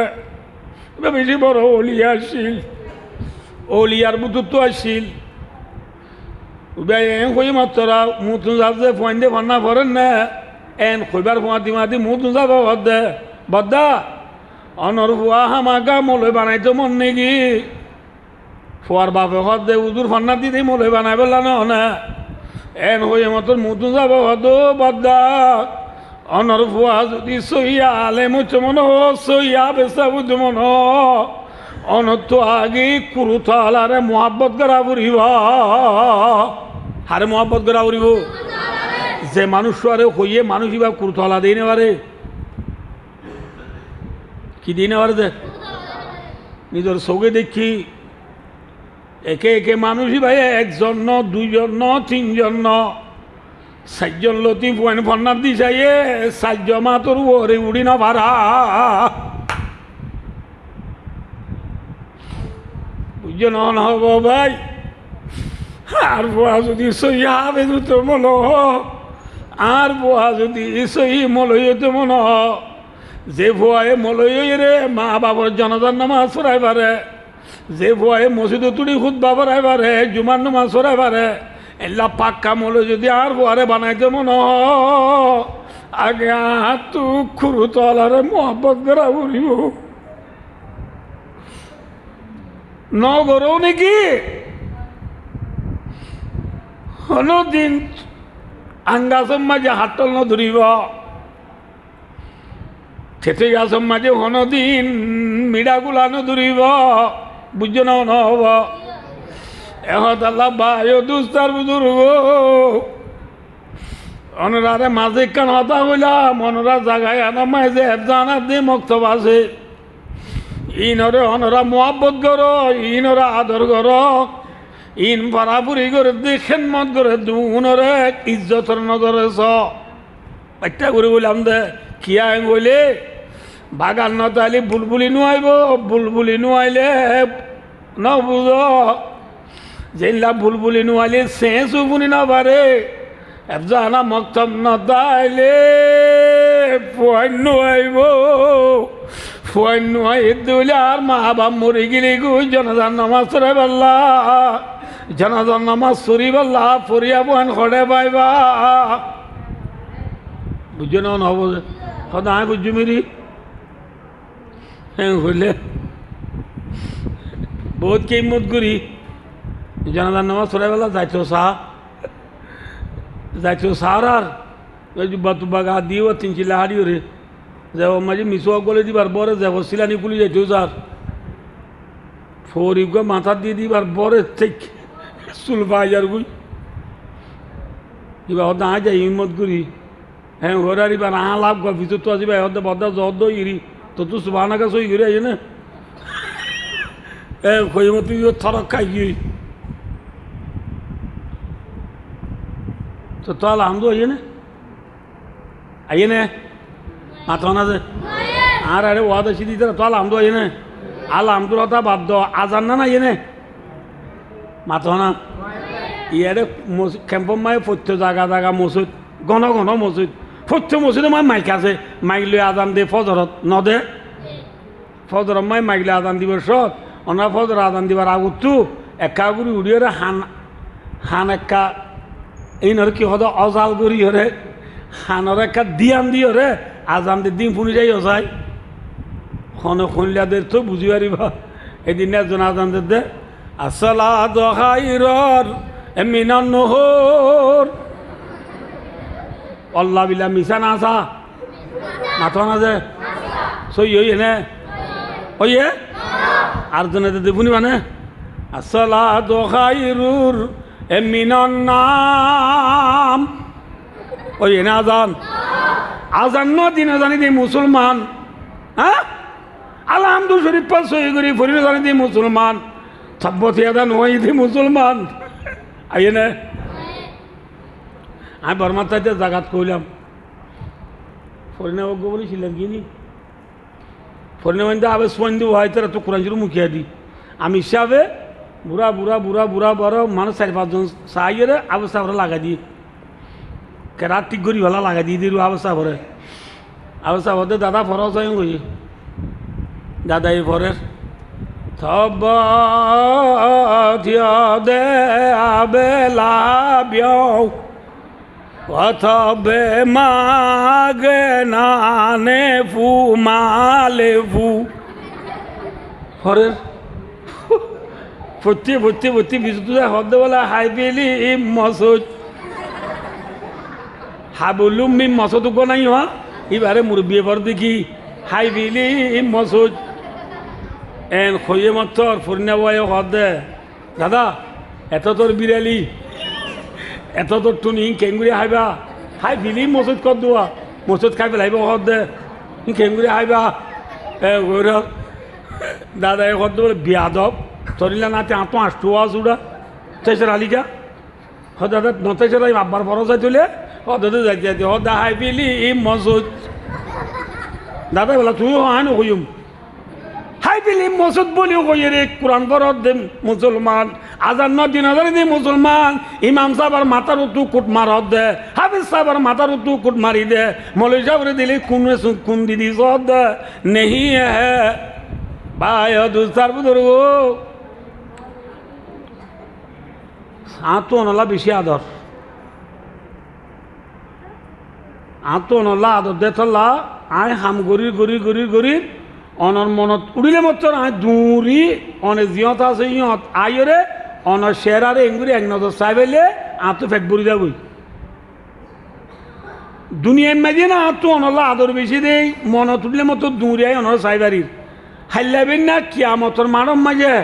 বেশি বড় অলিয়া আসিল অলিয়ার বুতুত্ব আসিল হই মাত্রা মুতুন যাব যে ফুয়াইন দে ফান্না পড়েন না এন কইবার ফুয়াতি মাতি মুতুন যাব বদ্দে বদ্দা অনর ফুয়া হামাকা মলই বানাইতো মন নেকি ফুয়ার বাপে হদ দে উজুর ফান্না দিতে মলই বানাই পেলা না এন হই মতন মুতুন যাব হদ বদ্দা অনর ফুয়া যদি সইয়া আলে মুচ মন সইয়া বেসা বুঝ মন অনত্য আগে কুরুতালারে মোহাব্বত করা ফুরিবা হারে মোহাব্বত করা ফুরিব যে মানুষ আরে হইয়ে মানুষ ইবা কুরুতলা দিয়ে নেবারে কি দিয়ে নেবার যে নিজের চোখে দেখি একে একে মানুষই ভাই একজন ন দুইজন ন তিনজন ন চারজন লতি পয়েন্ট ফন্নার দি চাইয়ে চার্য মাতর ওরে উড়ি না ভাড়া বুঝছো ন হব ভাই আর বোয়া যদি সইয়া বেদু তো মন আর বোয়া যদি সই মলইয়ে তো মন যে ভুয়ায় মলইয়ে রে মা বাবার জনতার নামাজ পড়াই পারে যে ভুয়ায় মসজিদ তুড়ি খুদ বাবার পারে জুমার নামাজ পড়াই পারে এল্লা পাক্কা মলে যদি আর ভুয়ারে বানাইতে মন আগে তু খুরু তলারে মোহাব্বত করা বলিব নগরও নাকি হনদিন আঙ্গাসম মাঝে হাতল নধরিব ঠেঠে গাছম মাঝে হনদিন মিড়াগুলা নধরিব বুঝছো না নহব এহত আল্লাহ বায়ু দুস্তার বুজুর্গ অনরারে মাঝে কান হতা হইলাম অনরা জাগায় আনা মাঝে জানার দিয়ে মক্তব আছে ইনরে অনরা মোহাব্বত করো ইনরা আদর করো ইন পারাপুরি করে দি খেদমত করে দুনরে ইজ্জতর নজরে একটা করে বললাম দে কিয়া বলে বাগান নতালি বুলবুলি নুয়াইব বুলবুলি নুয়াইলে ন বুঝ যেলা বুলবুলি নুয়াইলে শেষ উপুনি না পারে জানা মক্তব নতাইলে ফুয়াই নুয়াইব ফুয়াই নুয়াই দিলে আর মা বাপ মরে গেলে গো জনজান নামাজ পড়ে পাল্লা জনজান নামাজ সরি পাল্লা ফরিয়া বহান খড়ে পাইবা বুঝছো না নহব সদায় বুঝছো মেরি হ্যাঁ হইলে বহুত কেমত করি জনজান নামাজ পড়ে পাল্লা যাইছো সার আর ওই জুব্বা তুব্বা গা দিও তিন চিল্লা হারিও রে যাব মাঝে মিশোয়া গলে দিবার পরে যাব সিলানি খুলি যাইতেও স্যার ফরিগো মাথা দিয়ে দিবার পরে ঠিক চুল পাই যার গুই এবার হতে আ যাই হিম্মত করি হ্যাঁ ঘোরার এবার আ লাভ কর ভিতর তো আসবে হতে বদা জদ ইরি তো তুই সুবানাকা সই ঘুরে আছে না এ খইমত থরক খাই গিয়ে তো তো আলহামদু আইয়ে না আইয়ে না মাথা না যে আর আরে ওয়াদ আসি দিতে তো আলহামদু আইয়ে না আলহামদুর কথা বাদ দ আজান না ইয়ে নে মাথা না ইয়ারে খেম্প মায়ে ফত্য জাগা জাগা মসজিদ ঘন ঘন মসজিদ ফত্য মসজিদে মাই মাইক আছে মাইক লই আজান দে ফজরত ন দে ফজর মাই মাইক লই আজান দিব সত অনা ফজর আজান দিবার আগতো একা গুড়ি উড়িয়ে হান একা এই নর কি হদ অজাল করি হরে হানর একা দিয়ান দিয়ে রে আজান দি দিন ফুনি যাই অজাই খন খনলিয়াদের তো বুঝি পারিবা এদিন একজন আজান দে আসসালাতু খায়রুর মিনান নুহুর আল্লাহ বিলা মিশান আসা মাথা না যে সই হই এনে ওইয়ে আর জনে দেবুনি মানে আসসালাতু খায়রুর মিনান নাম ওই এনে আজান আজান ন দিনে জানি দি মুসলমান হ্যাঁ আলহামদু শরীফ পাল সই করি ফরিদ জানি দি মুসলমান সভ্যতা নয় দি মুসলমান আইয়ে না আমি বর্মাতে জাগাত কইলাম ফরিনা বলছিলাম কিনি ফরিনে আবে সোয়ান দিব হয় তারা তো কোরআন শরীফ মুখিয়া দি আমি হিসাবে বুড়া বুড়া বুড়া বুড়া বড় মানুষ 4-5 জন সাইয়ে আবু সাহরে লাগাই দিই রাত ঠিক করি ভালো লাগাই দিয়ে দিল আবু সাহরে দাদা ফরজ হয় কই দাদা এই ফরের থব দে আবেলা বিয়াও অথবে মাগে নানে ফু মালে ফু ফরের ভর্তি বিশুদ্ধ হদ্দ বলা হাই পেলি মসুদ হাবুলুম মিম মসুদ উগ নাই হওয়া এবারে মুরব্বী পর দেখি হাই বিলি মসুদ এন খইয়ে মত্তর ফুরিনা বয়ে হদ্দে দাদা এত তোর বিড়ালি এত তোর টুনি কেঙ্গুরি হাইবা হাই বিলি মসুদ কর দোয়া মসুদ খাই পেলাইব হদ্দে কেঙ্গুরি হাইবা এ দাদা এ হদ্দ বলে বিয়াদব তরিলা নাতে আতো আসতো আসুড়া তেসর আলিকা হ দাদা নতেসর আব্বার বড় যাই তুলে হ দাদা যাই যাই হ দা হাই বিলি মসুদ দাদা বলা তুই হয় না কইম হাই বিলি মসুদ বলিও কই রে কোরআন পড়ত দে মুসলমান আজান ন দিন হাজার দে মুসলমান ইমাম সাহেবের মাথার উতু কুট মারত দে হাফিজ সাহেবের মাথার উতু কুট মারি দে মৌলভী সাহেবের দিলে কোন দিদি সদ দে নেহি হ্যাঁ ভাই দুস্তার বুধুর আতো নলা বেশি আদর আতো নলা আদর দেতলা আয় হাম গরি অনর মনত উড়িলে মত আয় দূরি অনে জিয়ত আছে ইয়ত আয়রে অন শেরারে এঙ্গুরি এক নজর চাইবেলে আতো ফেক বুড়ি যাবই দুনিয়ার মাঝে না আতো অনলা আদর বেশি দেই মনত উঠলে মতো দূরে আয় অনর চাইবারির হাইলাবেন না কিয়ামতর মানব মাঝে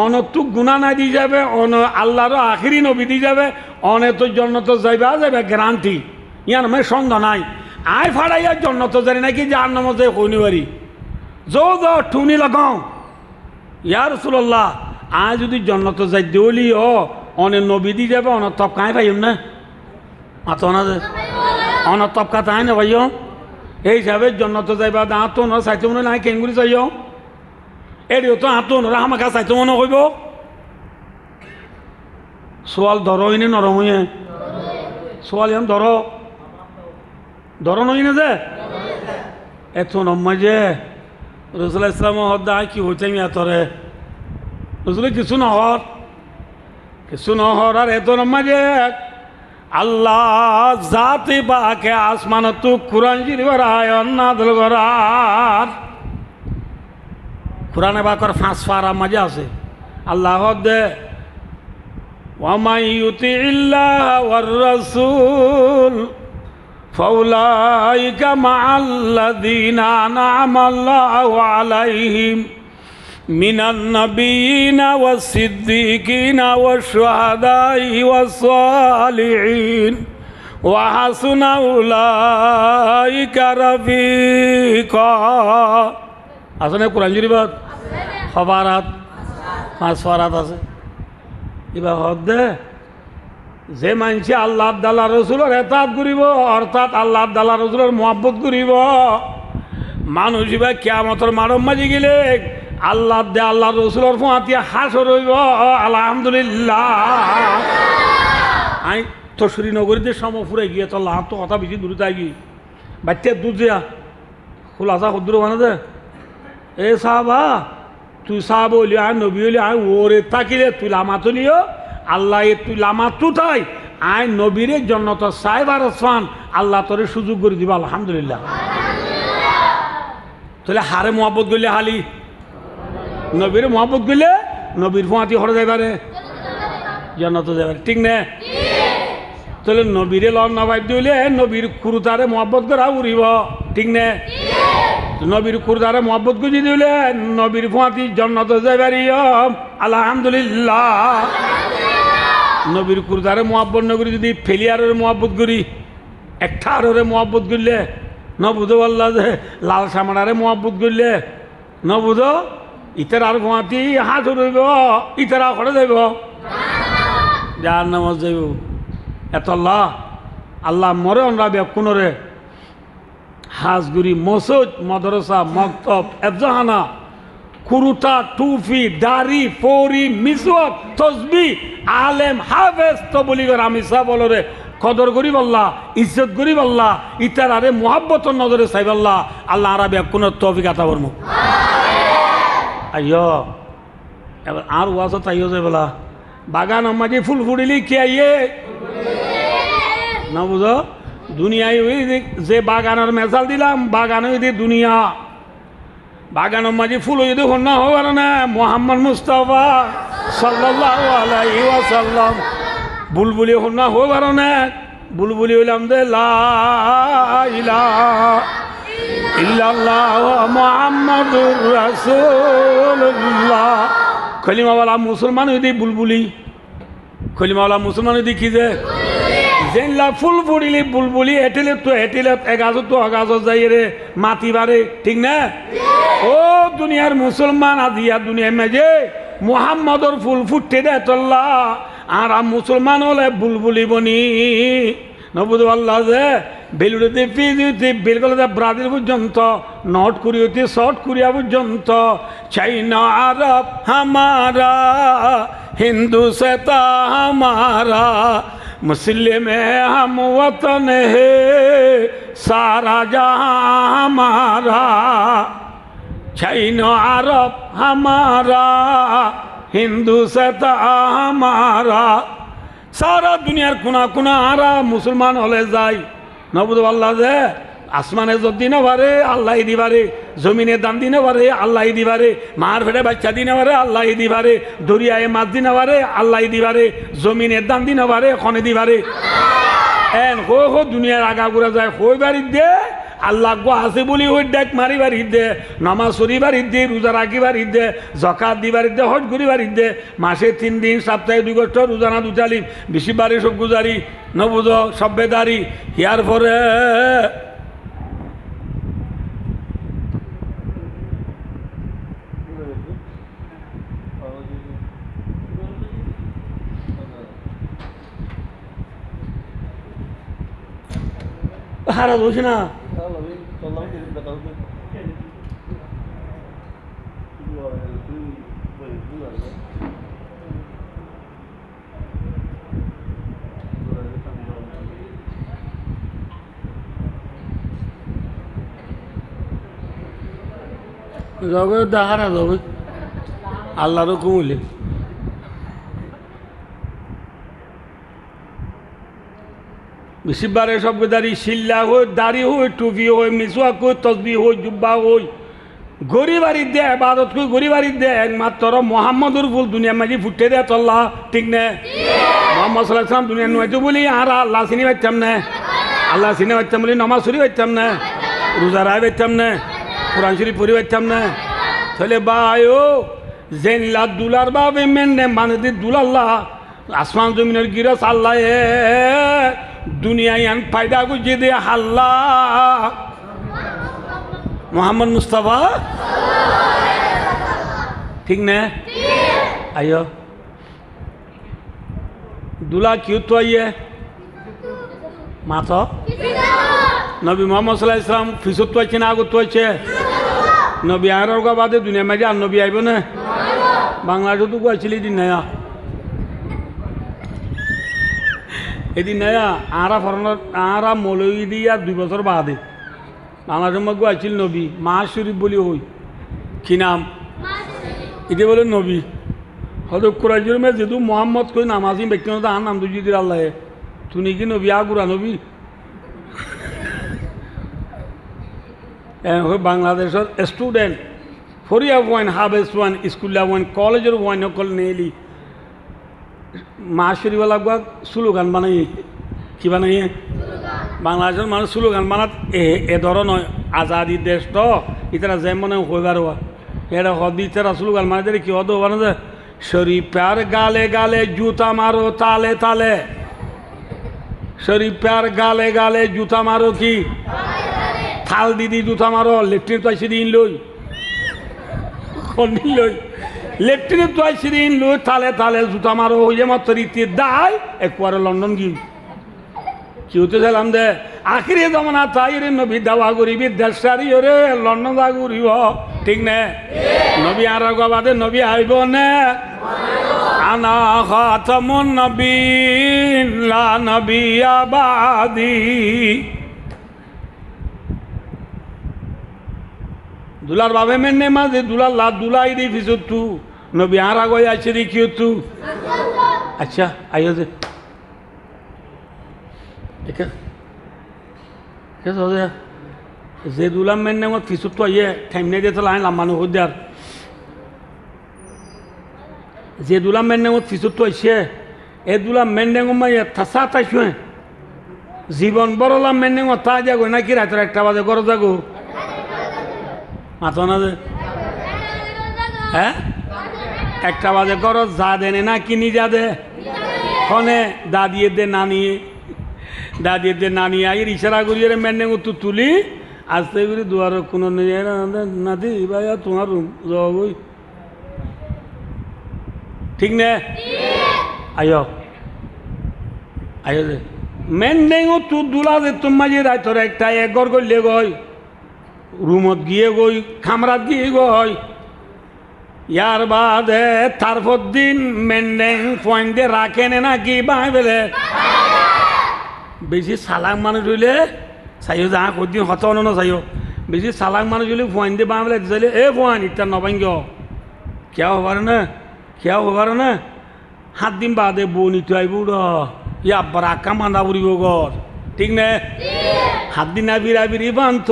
অনতুক গুণা না দিয়ে যাবে অন আল্লাহর আখিরি নবী দিয়ে যাবে অনে তো জন্নত যাবে গ্যারান্টি ইয়ার মানে সন্দেহ নাই আয় ফাড়াইয়া জন্নত জানি নাকি যার নাম যে কইনিবারি যো ঠুনি লাগাও ইয়া রাসূলুল্লাহ আয় যদি জন্নত যাই দেওলি অনে নবী দিয়ে যাবে অন তপ কায় পাইম না মাতো না যে অন তপকা তাই না ভাইও এই হিসাবে জন্নত যাইবা দাঁতো ন চাইতে মনে নাই কেঙ্গুরি চাইও এটিও তো হাতো নরা আমাকে চাইতে মনে কইব সোয়াল ধর হইনে নরম হইয়ে সোয়াল এখন ধর নই না যে এত নম্মা যে রসুল ইসলাম হদ্দা কি হইতে আমি এতরে রসুল কিছু নহর আর এত নম্মা যে আল্লাহ জাতি বাকে আসমানত কুরআন শরীফের আয়াত নাযিল করার কুরআনে বাকর 5 পারা মাঝে আছে আল্লাহ দে ওয়া মান ইউতিল্লাহ ওয়ার রাসূল ফাউলাইকা মাআল্লাযীনা আনআমা আল্লাহু আলাইহিম মিনান নাবিয়িনা ওয়াস সিদ্দিকিনা ওয়াশ শুহাদাই ওয়াস সালিহিন ওয়া হাসুনা উলাইকা রাফিকা আসলে কোরআন শরীফত খবরাত 5 পারাত আছে এবার হদ্দে যে মানছে আল্লাহ আল্লাহ রসুলের এতাত করিব অর্থাৎ আল্লাহ আল্লাহ রসুলের মহব্বত করিব মানুষ এবার কিয়ামতের মারম মাঝে গেলে আল্লাহ দে আল্লাহ রসুলের ফোঁয়াতিয়া হাসর হইব আলহামদুলিল্লাহ আই তো শ্রীনগরীতে সময় ফুরে গিয়ে তো লাভ তো কথা বেশি দূরে যাই গিয়ে বাচ্চার দুধ দিয়া খোলাসা ক্ষুদ্র মানে দে এ সাহাবা তুই সাহাব হইলি আয় নবী হইলি আয় ওরে তাকিলে তুই লামাতো নিও আল্লাহ তুই লামাতো তাই আয় নবীরে জন্নত সাহেবার আসফান আল্লাহ তোরে সুযোগ করে দিবা আলহামদুলিল্লাহ তাহলে হারে মোহাব্বত করলে হালি নবীরে মোহাব্বত করলে নবীর ফোঁয়াতি হরে যাইবারে জন্নত যাইবারে ঠিক না তাহলে নবীরে লন নবাই দিলে নবীর কুরুতারে মোহাব্বত করা উড়িব ঠিক না নবীর কুরদারে মোহাব্বত গুজি দিলে নবীর ফোঁয়াতি জন্নত যাইবারি আলহামদুলিল্লাহ নবীর কুরদারে মোহাব্বত নগরী যদি ফেলিয়ারের মোহাব্বত করি একটারে মোহাব্বত করলে নবুধ আল্লাহ যে লাল সামনারে মোহাব্বত করলে নবুধ ইতার আর ফোঁয়াতি হাত রইব ইতারা করে যাইব যার নামাজ যাইব এত আল্লাহ মরে অনরা কোনরে হাজগুড়ি মসজিদ মাদ্রাসা মক্তব এফজাহানা কুরুতা টুফি দাড়ি ফৌরি মিসওয়াক তসবি আলেম হাফেজ তবলিগর আমি সব বলরে কদর করি বল্লা ইজ্জত করি বল্লা ইতার আরে মোহাব্বতর নজরে চাই বল্লা আল্লাহ আরবি কোন তৌফিক আতা করবো আইয় এবার আর ওয়াজ তাইও যে বলা বাগান মাঝে ফুল ফুটিলি কে আইয়ে না বুঝো দুনিয়ায় যে বাগানের মেজাল দিলাম বাগান দুনিয়া বাগানের মাঝে ফুল যদি হন্যা হওয়ার না মোহাম্মদ মুস্তাফা সাল্লাল্লাহু আলাইহি ওয়াসাল্লাম বুলবুলি হন্যা হওয়ার না বুলবুলি হইলাম দে লা ইলাহা ইল্লাল্লাহ মুহাম্মাদুর রাসূলুল্লাহ কলিমাওয়ালা মুসলমান হইদি বুলবুলি কলিমাওয়ালা মুসলমান হইদি কি যে জেনলা ফুল ফুড়িলি বুলবুলি এটিলে তো এটিলে এগাজত তো অগাজত যাই রে মাতি বারে ঠিক না ও দুনিয়ার মুসলমান আজিয়া দুনিয়া মেজে মুহাম্মদর ফুল ফুটতে দে তোল্লা আর মুসলমান হলে বুলবুলি বনি নবুদ আল্লাহ যে বেলুড়িতে ফিজিতে বেলগলাতে ব্রাজিল পর্যন্ত নর্থ কোরিয়াতে সাউথ কোরিয়া পর্যন্ত চাইনা আরব হামারা হিন্দু সেতা হামারা मुस्लिम है हम वतन है सारा जहां हमारा चाइना अरब हमारा हिंदू सता हमारा सारा दुनियार कुना कुना आरा मुसलमान होले जाय नबुद अल्लाह दे আসমানে যদি না পারে আল্লাহ দিবারে জমিনে দাম দিনে পারে আল্লাহ দিবারে মার ফেটে বাচ্চা দিনে পারে আল্লাহ দিবারে দরিয়ায় মাছ দিনে পারে আল্লাহ দিবারে জমিনের দাম দিনে পারে খনে দিবারে এন হো দুনিয়ার আগা ঘুরা যায় হই বাড়ি দে আল্লাহ গো আছে বলি ওই ডেক মারি বাড়ি দে নামাজ পড়ি বাড়ি দে রোজা রাখি বাড়ি দে জকাত দি বাড়ি দে হজ করি বাড়ি দে মাসে 3 দিন সপ্তাহে 2 কষ্ট রোজানা 2 চালিম বেশি বাড়ি সব গুজারি নবুজ সভ্যদারি হিয়ার পরে হারা দোষ না যাবে হারা যাবে আল্লাহরও কমলে বেশিবারে সব দাঁড়ি শিল্লা হই দাড়ি হই টুপি হই মিসওয়াক হই তসবি হই জুব্বা হই গরিবারি দে আবাদত কই গরিবারি দে একমাত্র মোহাম্মদুর ফুল দুনিয়া মাঝি ফুটে দে তল্লা ঠিক নে মোহাম্মদ সাল্লাল্লাহু আলাইহি ওয়াসাল্লাম দুনিয়া নয়তো বলি আর আল্লাহ চিনি পাইতাম না আল্লাহ চিনি পাইতাম বলি নামাজ পড়ি পাইতাম না রোজা রায় পাইতাম না কোরআন শরীফ পড়ি পাইতাম না তাহলে বায়ো জেন লা দুলার বাবে মেনে মানে দি দুলাল্লাহ আসমান জমিনের গিরাস আল্লাহ দুনিয়ায় ফায়দা গুজে দে হাল্লা মোহাম্মদ মুস্তাফা ঠিক না আইও দুলা কিউ তো আইয়ে মাথা নবী মোহাম্মদ সাল্লাল্লাহু আলাইহি ওয়াসাল্লাম ফিসত তো আছে না আগত তো আছে নবী আর বাদে দুনিয়া মাঝে আর নবী আইব না বাংলাদেশও তো গাইছিলি দিন নয়া এদিন নয়া আরা মৌলবী দিয়া 2 বছর বাদে বাংলাদেশের মধ্যে গাইছিল নবী মা শরীফ বলি হই কি নাম এটা বলে নবী হয়তো কুরাইজুর মে যেহেতু মোহাম্মদ কই নামাজি ব্যক্তিগত আর নাম দুজি দিল আল্লাহ তুমি কি নবী আগুরা নবী বাংলাদেশের স্টুডেন্ট ফরিয়া ওয়ান হাবেস ওয়ান স্কুলিয়া ওয়ান কলেজের ওয়ান অকল নেলি মা শরীফওয়ালা গুয়া স্লোগান বানাই কি বানাই বাংলাদেশের মানুষ স্লোগান বানাত এ ধরনের আজাদি দেশ তো ইতারা যেমন হইবার হওয়া এটা হদি ইতারা স্লোগান মানে দেয় কি হদ হবার যে শরীফার গালে গালে জুতা মারো তালে তালে শরীফার গালে গালে জুতা মারো কি থাল দিদি জুতা মারো লেফটিন পাইছে দিন লই খন্ডিল লই লেফটিন পাইছে দিন লই তালে তালে জুতা মারো হয়ে মাত্র রীতি দায় একবারে লন্ডন গিয়ে কি হতে চাইলাম দে আখিরি জমানা তাই রে নবী দাওয়া করিবি দেশারি রে লন্ডন যা ঘুরিব ঠিক না নবী আর বাদে নবী আইব না আনা খাতামুন নবীন লা নবিয়্যা বাদি দুলার বাবে মেনে মাঝে দুলার লা দুলাই দি ফিসুত তু নবী আর আগে আছে দেখিও তু আচ্ছা আইও যে যে দুলাম মেনে আমার ফিসুত তো আইয়ে ঠাইমনে দিয়ে তো লাইন লাম্বানো হয়ে দেয়ার যে দুলাম মেনে আমার ফিসুত তো আইসে এ দুলাম মেনে মাইয়া থাসা তাইছে জীবন বড়লাম মেনে তা যাগো নাকি রাতের 1টা বাজে ঘর যাগো মাথা না যে হ্যাঁ 1টা বাজে ঘর যা দেনে না কিনি যা দে ফোনে দাদিয়ে দে নানি আই ইশারা করিয়ে মেনে তু তুলি আসতে করি দুয়ার কোনো নাদি ভাইয়া তোমার রুম যাবই ঠিক না আয়ো যে মেনে তু দুলা যে তোমার যে রাইতর একটা একগর করলে গই রুমত গিয়ে গই খামরাত গিয়ে গই ইয়ার বাদে তারপর দিন মেন্ডেং পয়েন্টে রাখেন নাকি বাই বেলে বেশি সালাক মানুষ হইলে চাইও যা কদিন হত না চাইও বেশি সালাক মানুষ হইলে পয়েন্টে বাই বেলে চাইলে এ পয়েন্ট ইটার নবাঙ্গ কেউ হবার না 7 দিন বাদে বউ নিতে আইব ইয়া বারাকা মান্দা পড়িব ঘর ঠিক না 7 দিন বিরাবিরি বান্ধ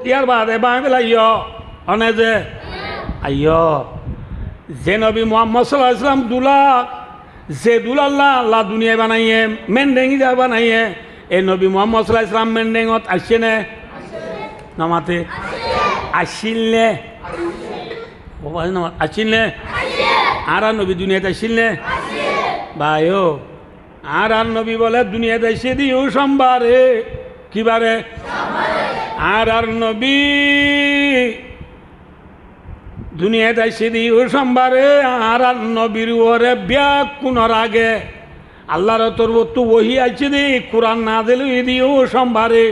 ইয়ার বাদে বাই বেলা অনে যে আইয় যে নবী মুহাম্মদ সাল্লাল্লাহু আলাইহি ওয়াসাল্লাম দুলা যে দুলাল্লাহ আল্লাহ দুনিয়ায় বানাইয়ে মেন্ডেঙ্গি যা বানাইয়ে এই নবী মুহাম্মদ সাল্লাল্লাহু আলাইহি ওয়াসাল্লাম মেন্ডেঙ্গত আসছে না নামাতে আসিল নে ও ভাই নামাত আসিল নে আর নবী দুনিয়াতে আসিল নে ভাইও আর নবী বলে দুনিয়াতে এসে দিও সোমবারে কিবারে আর নবী দুনিয়াতে এসে দিও সোমবারে আর নবীর ওরে ব্যাকুণর আগে আল্লাহর তোর তো ওহি আছে দি কোরআন না দিলে দিও সোমবারে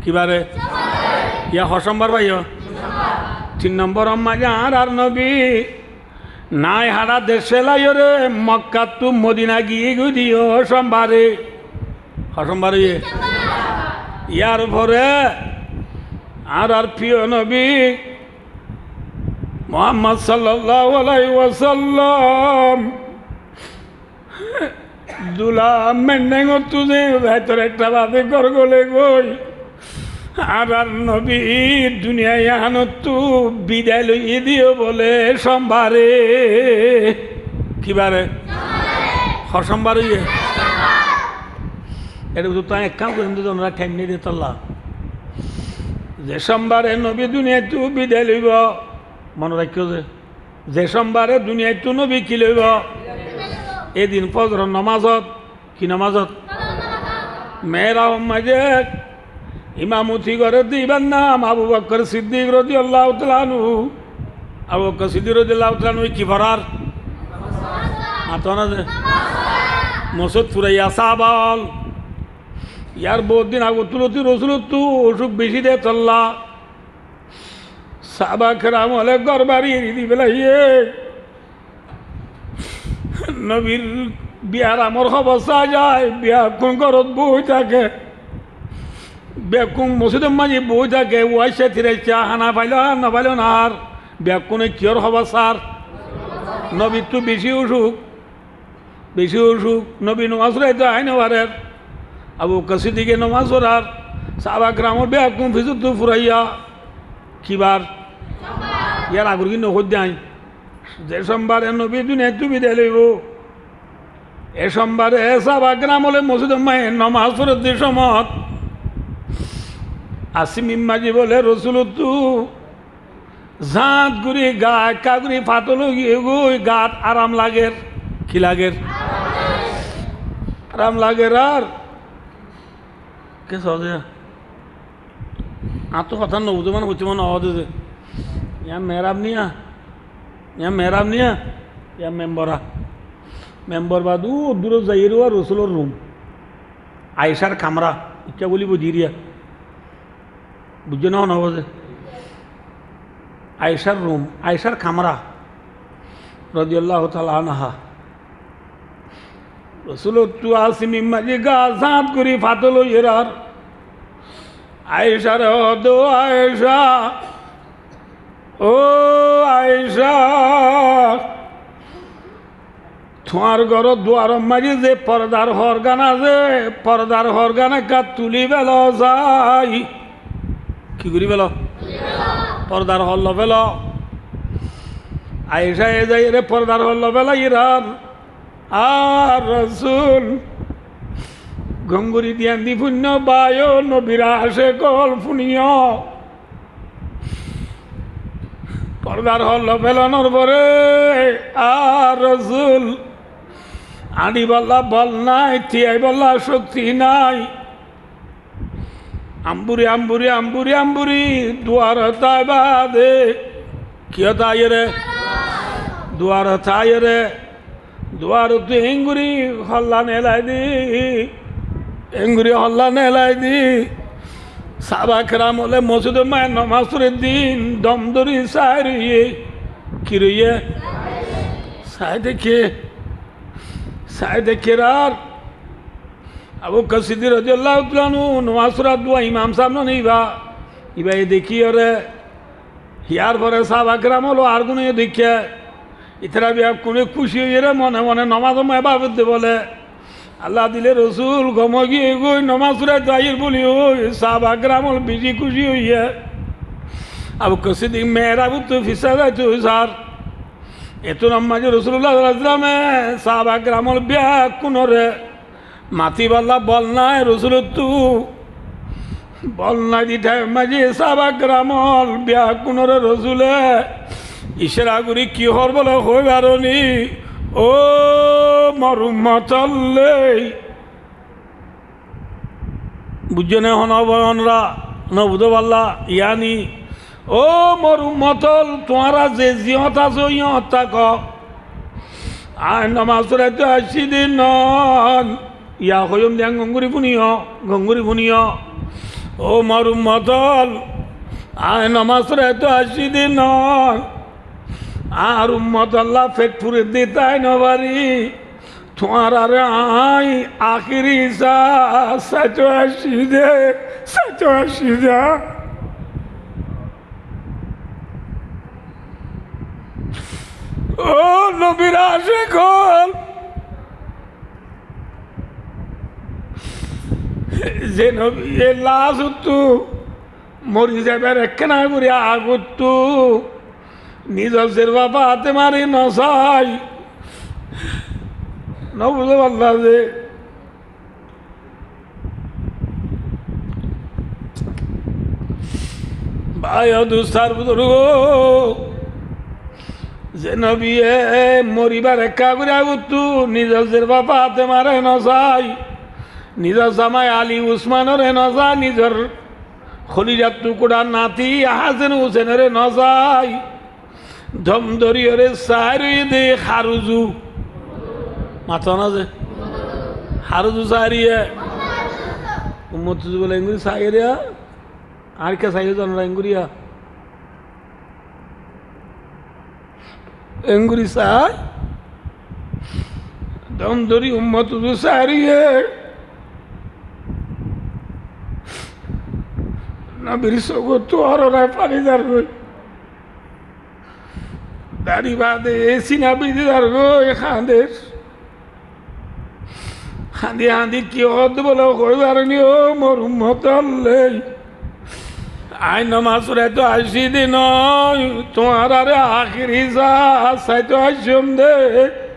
কিবারে ইয়া সোমবার ভাইও 3 নম্বর মাঝে আর নবী নাই হারা দেশে লাই রে মক্কা তু মদিনা গিয়ে দিও সোমবারে সোমবারে ইয়ার পরে আর প্রিয় নবী মুহাম্মদ সাল্লাল্লাহু আলাইহি ওয়াসাল্লাম দুলা মেন্ডেঙ্গ তুজে ভেতর 1টা বাদে ঘর গলে গই আর নবী দুনিয়ায় আনতু বিদায় লইয়ে দিও বলে সোমবারে কিবারে সোমবার ইয়ে এটা তো এক কাম করেন তোমরা টাইম নিয়ে দিয়ে তল্লা যে সোমবারে নবী দুনিয়ায় তু বিদায় লইব মনে রাখিও যে সোমবারে দুনিয়ায় তু নবী কি লইব এদিন ফজর নমাজত কি নমাজত মেয়েরা মাঝে ইমামতি করে দিবেন নাম আবু বকর সিদ্দিক রাদিয়াল্লাহু তাআলা আনহু আবু বকর সিদ্দিক রাদিয়াল্লাহু তাআলা আনহু কি ফরার মাতনা যে মসজিদ ফুরাইয়া সাহাবাল ইয়ার বহুত দিন আগে তুলতি রসুল তু অসুখ বেশি দে তল্লা সাহাবা কেরাম হলে ঘর বাড়ি দি বেলাইয়ে নবীর বিয়ার আমার খবর চা যায় বিয়া কোন ঘরত বই থাকে বেকুম মসজিদের মাঝে বই থাকে ওয়াইসে থিরে চা হানা পাইল না পাইল না আর বেকুনে কিয়র খবর সার নবীর তো বেশি অসুখ নবী নমাজ রাইতে আইন বারের আবু কাশি দিকে নমাজ পড়ার সাহাবা গ্রামের বেকুম ফিজুর তো ফুরাইয়া কিবার ইয়ার আগর কিন্তু হদ দেয় যে সোমবারে নবী দুনিয়া তুমি দে লইব এ সোমবারে সাহাবা গ্রাম হলে মসজিদের মায়ে নমাজ পড়ার যে সময় আসিম ইম্মাজি বলে রসুল তু ঝাঁত গুড়ি গা কাগুড়ি ফাটল গিয়ে গুই গাত আরাম লাগের কি লাগের আরাম লাগের আর কে সহজে আর তো কথা নবুঝে মানে হচ্ছে মানে অহদে যে ইয়া মেহরাব নিয়া ইয়া মেম্বর বাদু দূর যাই রসুলোর রুম আয়েশার কামরা ইচ্ছা বলি বুঝিরিয়া বুঝছো না হন যে আয়েশার রুম আয়েশার কামরা রাদিয়াল্লাহু তাআলা আনহা রসুল তু আসিমি মাঝে গা সাত করি ফাতল এরার আয়েশার দো আয়েশা ও আয়েশা তোমার ঘর দুয়ার মাঝে যে পর্দার হরগান আছে পর্দার হরগানে কাত তুলি বেল যাই কি করি বেল পর্দার হল্ল বেল আয়েশা এ যাই রে পর্দার হল্ল বেল ইরার আর রসুল গঙ্গুরি দিয়ান দি পুণ্য বায় নবীরা আসে কল ফুনিয় পর্দার হল্ল বেলানোর পরে আর রসুল আনি বল্লা বল নাই তিয়াই বল্লা শক্তি নাই আম্বুরি আম্বুরি আম্বুরি আম্বুরি দুয়ার তাই বাদে কিয় তাই রে দুয়ার তাই রে দুয়ার তো এঙ্গুরি হল্লা নেলাই দি এঙ্গুরি হল্লা নেলাই দি সাবাকরাম হলে মসজিদ মায়ের নমাজের দিন দম ধরি সাই রইয়ে কি রইয়ে সাই দেখে আর আবু কসিদি রাদিয়াল্লাহু তাআলা আনহু নমাজরা দোয়া ইমাম সাহেব নিবা ইবা দেখি ওরে হিয়ার পরে সাবাকরাম হলো আর গুনে দেখে ইতরা বি কোনে খুশি হয়ে রে মনে মনে নমাজ এবাদত বলে আল্লাহ দিলে রসুল গম গিয়ে গই নমাজরা যাইর বলি ওই সাহাবাকরাম বেশি খুশি হইয়া আবু কসিদি মেয়েরা তো ফিসা যাইতো স্যার এত নামাজে রসুল্লাহ সাল্লামে সাহাবাকরাম বিয়া কোনরে মাতি বাল্লা বল নাই রসুল তু বল নাই দিঠাই মাঝে সাহাবাকরাম বিয়া কোনরে রসুলে ইশারা করি কি হর বলে হই বারণি ও মরুমতল্লে বুঝছো না হন অবয়নরা নবুধ পাল্লা ইয়ানি ও মরুমতল তোমারা যে জিহত আছো ইহত থাক আয় নমাজরে তো আসি দিন ইয়া হইম দিয়াং গঙ্গুরি ফুনিয় ও মরুমতল আয় নমাজরে তো আসি দিন আর উম্মত আল্লাহ পেট পুরে দিতাই নবারি তোমার আরে আই আখিরি সাচো আসি দে ও নবীর আসে কল যে নবী এ লাশ উত্তু মরি যাবার একখানা করে আগত্তু নিজের বাবা হাতে মারি নসাই নবুঝে পাল্লা যে ভাই দুস্তার বুজুর্গ যে নবী মরিবার একা করে আগতু নিজের বাবা হাতে মারে নসাই নিজের জামাই আলী উসমানের নজা নিজের খলিজার টুকুরা নাতি হাসেন হুসেনের নজাই ধম ধরিয়রে সারি দে হারুজু মাথা না যে হারুজু সারিয়ে উম্মত বলে এঙ্গুরি সাইরিয়া আর কে সাইয়ে জানো এঙ্গুরিয়া এঙ্গুরি সাই দম ধরি উম্মত সারিয়ে না বিরিসগো তো আর পানি দাঁড় দাড়ি বাদে সিনা বিধি আর গো খাঁদের খাঁদি হাঁদি কি হদ বলে কইবার নি ও মরুমত আই নমাজরে তো আসি দিন তোমার আরে আখিরি যা সাইতো আসম দে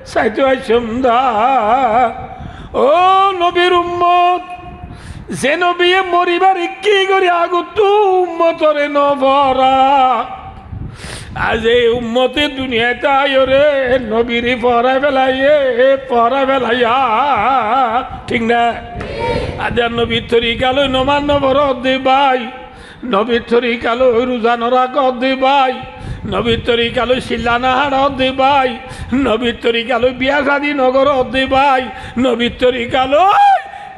সাইতো আসম দা ও নবীর উম্মত যে নবী মরিবার কি করি আগত উম্মতরে নভরা আজ এই উম্মতে দুনিয়াতে আয়রে নবীরে পড়ায় বেলাইয়া ঠিক না আজ নবীর তরিকালো নমান নবর দে ভাই নবীর তরিকালো রোজানরা কর দে ভাই নবীর তরিকালো শিল্লানাহার দে ভাই নবীর তরিকালো বিয়া শাদী নগর দে ভাই নবীর তরিকালো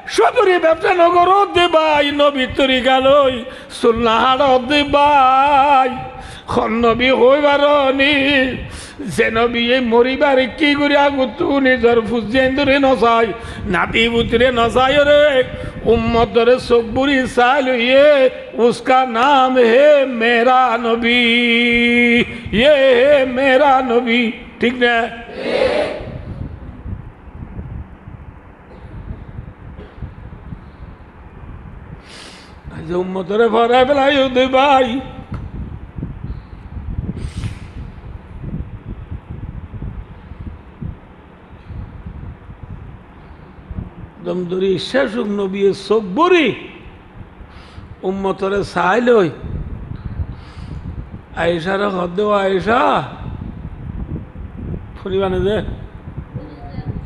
সদরি ব্যবসা নগর দেবাই নবী তরিকা লই সুলনাহার দেবাই নবী হইবার নি যে নবী এই মরিবার কি করে আগত নিজর ফুজেন্দরে নসাই নাতি বুতরে নসাই রে উম্মতরে সকবুরি সাল ये उसका नाम है मेरा नबी ये है मेरा नबी ठीक ना উম্মতরে ফরা বেলাই দে ভাই দমদরি শেষ নবী সকবুরি উম্মতরে সাইল হই আয়েশার হদ আয়েশা ফুরিবানে দে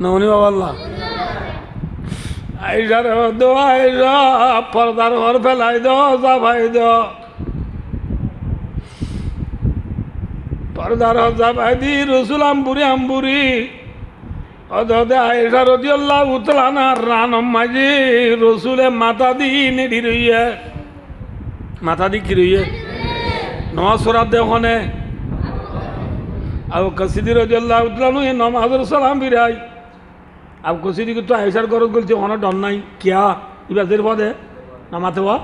নমনি বাবা আয়েশার হদ আয়েশা পর্দার ঘর ফেলাই দাও জাভাই দাও পর্দার ঘর জাভাই দি রসুল আম্বুরি অদে আয়েশা রাদিয়াল্লাহু তাআলা না রানম মাঝি রসুলে মাথা দি নেডি রইয়া মাথা দি কি রইয়া নমাজ পড়া দেখনে আবু কাসিদি রাদিয়াল্লাহু তাআলা এ নমাজের সালাম বিরাই আবু কাসিদি তো আয়েশার ঘর গলছে ওনা ডন নাই কিয়া ইবাদের পদে নামাতে ওয়া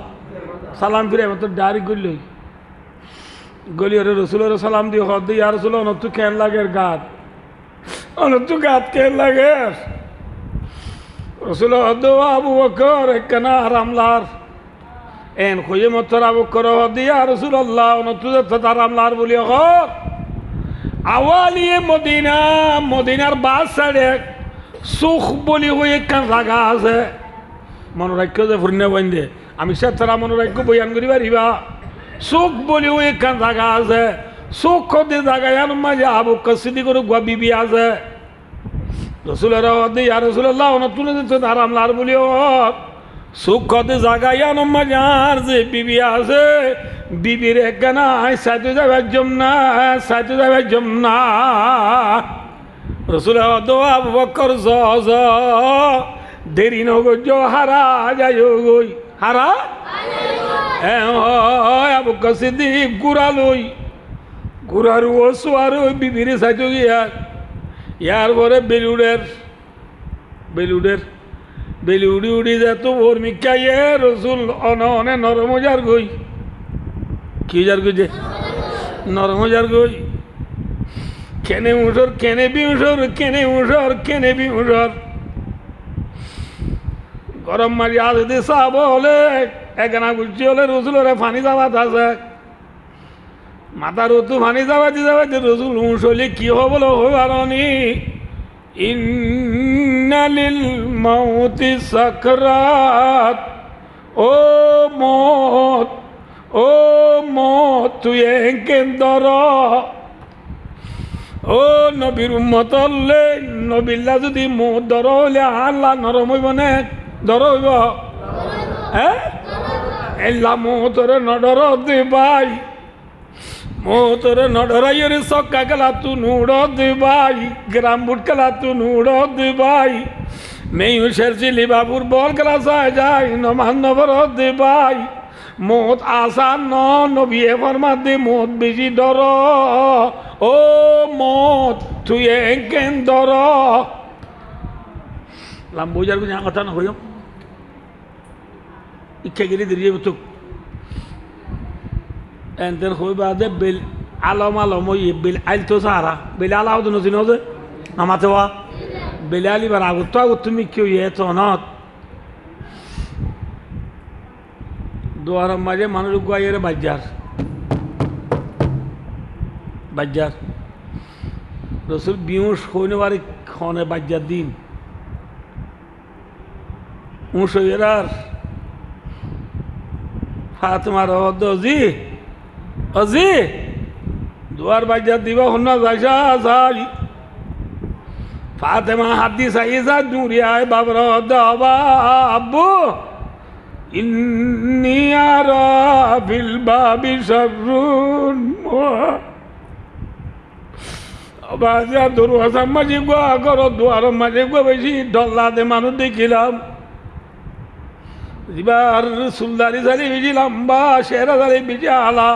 সালাম ফিরে মত ডাইরেক্ট গলি গলিয়রে রসুলের সালাম দি হদ ইয়া রাসূল অনতু কেন লাগে গাত অনতু গাত কেন লাগে রসুল হদ আবু বকর কেনা হারামলার এন খুঁজে মতর আবু বকর হদ ইয়া রাসূলুল্লাহ অনতু হারামলার বলি হর আওয়ালিয়ে মদিনা মদিনার বাস সাইডে সুখ বলি হয়ে একখান জায়গা আছে মনোরাজ্য যে ফুরনে বন্ধে আমি সে তারা মনোরাজ্য বয়ান করি পারিবা সুখ বলি হয়ে একখান জায়গা আছে সুখ খোঁজে জায়গা ইয়ার মাঝে আবু কাসিদি করে গুয়া বিবি আছে রসুলের হদে ইয়া রাসূলুল্লাহ তুলে দিতে হারাম লার বলি সুখ খোঁজে জায়গা ইয়ার মাঝে আর যে বিবি আছে বিবির একখানা সাইতে যাবে যমুনা সাইতে যাবে যমুনা রসুল আবু বকর দেরি নগজ হারা যায় গই হারা আবু কাসিদি গুড়া লই গুড়ার ও সোয়ার ওই বিবিরে সাইতে গিয়া ইয়ার পরে বেলুডি উড়ি যেত ওর মিকাইয়ে রসুল অনে নরম যার গই কি যার গই যে নরম যার গই কেনে উঁসর কেনে বিউসর কেনে উঁসর কেনে বিউসর গরম মারি আজ দি চাব হলে একনা গুছি হলে রসুলের ফানি যাবাত আছে মাথার উতু ফানি যাবাতি রসুল উঁস হলে কি হবল হবারনি ইন্নালিল মাউতি সাকরাত ও মত তুই কেন্দর ও নবীর উম্মত হলে নবিল্লা যদি মত দর হইলে আল্লাহ নরম হইব নে দর হইব হ্যাঁ এল্লা মোহতরে নডর দে ভাই মোহতরে নডরাই রে সক্কা গেলা তু নুড় দে ভাই গ্রাম বুট গেলা তু নুড় দে ভাই মেয়ু শেরচিলি বাবুর বল গেলা চায় যাই নমান নবর দে ভাই মত আসান নবিয়ে ফরমা দে মত বেশি ডর ও মত তুই কেন ডর লাম বোঝার কিছু কথা না হইম ইচ্ছা গেলে দিয়ে তো এনতেন হই বাদে বেল আলম ওই বেল আইল তো সারা বেল আলাও তো নছিন যে নামাতে ওয়া বেল আলি বার আগত তুমি কেউ ইয়ে তো নত দোয়ার মাঝে মানুষ গুয়াইয়ের বাজ্জার রসুল বিউস হইনে বাড়ি খনে বাজ্জার দিন উঁস হইয়ের আর ফাতেমার অজি দোয়ার বাজ্জার দিবা হন্না যাইসা যাই ফাতেমা হাত দি চাইসা দূরিয়ায় বাবর বাবা আব্বু ইন্নি আরা ফিল বাবি শাররুন বাজার দরওয়াজার মাঝে গোয়া করো দুয়ার মাঝে গো বেশি ডল্লা দে মানুষ দেখিলাম এবার সুলদারি জালি বেশি লম্বা, শেরা জালি বেশি আলা,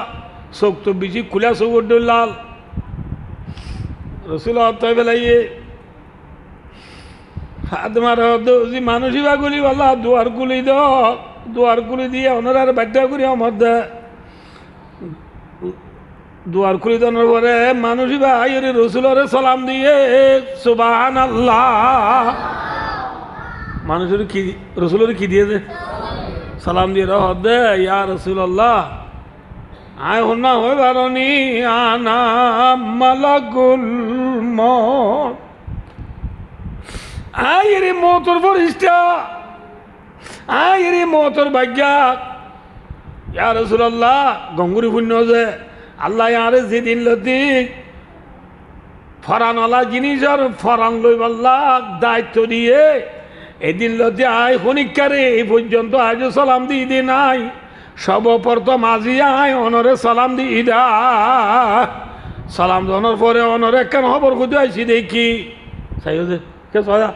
চোখ তো বেশি খুলা, চোখ লাল। রসুল অর্থায় বেলাইয়ে হাত মারা যে মানুষই বা গুলি বলা দুয়ার গুলি দুয়ার গুলি দিয়ে ওনার বাধ্য করি আমার দুয়ার খুলি দেওয়ার পরে মানুষই বা আইরে রসুলের সালাম দিয়ে সুবহানাল্লাহ। মানুষের কি রসুলের কি দিয়েছে? সালাম দিয়ে দে ইয়া রাসূলুল্লাহ আয় হন্না হয়ে বারণি আনা মালাকুল মউত। আয় রে মওতর ফেরেশতা, আয় রে মওতর ভাগ্যা। ইয়া রাসূলুল্লাহ গঙ্গুরি পুণ্য যে আল্লাহ আরে যেদিন লতি ফরানওয়ালা জিনিসের ফরান লই বল্লা দায়িত্ব দিয়ে এদিন লতি আয় খনিকারে এই পর্যন্ত আজ সালাম দিয়ে দি নাই। সর্বপ্রথম আজি আয় অনরে সালাম দিয়ে দা। সালাম দেওয়ার পরে অনরে কেন খবর খুঁজে আইসি দেখি চাই কে সয়া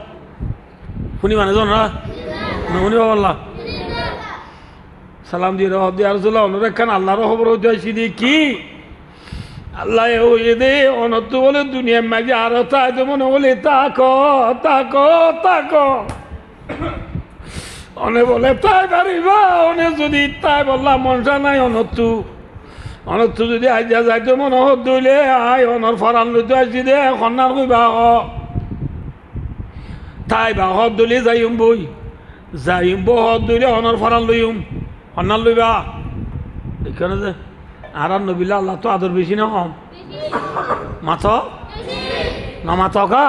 শুনি মানে জনরা শুনি বল্লা সালাম দিয়ে রহ দিয়ে আর চলো অনরে কেন আল্লাহর খবর হইতে আইসি দেখি। আল্লাহ হয়ে দে অনত বলে দুনিয়ার মাঝে আরো তাই তো মনে বলে তাকো তাকো তাকো অনে বলে তাই পারিবা অনে যদি তাই বললাম মনসা নাই অনত্তু অনত্তু যদি আইজা যাইতো মনে হত দইলে আই অনর ফরান লইতে আসছি দে কন্যার কইবা তাই বা হত দইলে যাইম বই যাইম বো হত দইলে অনর ফরান লইম কন্যার লইবা এখানে যে আর নবিল্লা আল্লাহ তো আদর বেশি না কম মাথ না মাথ কা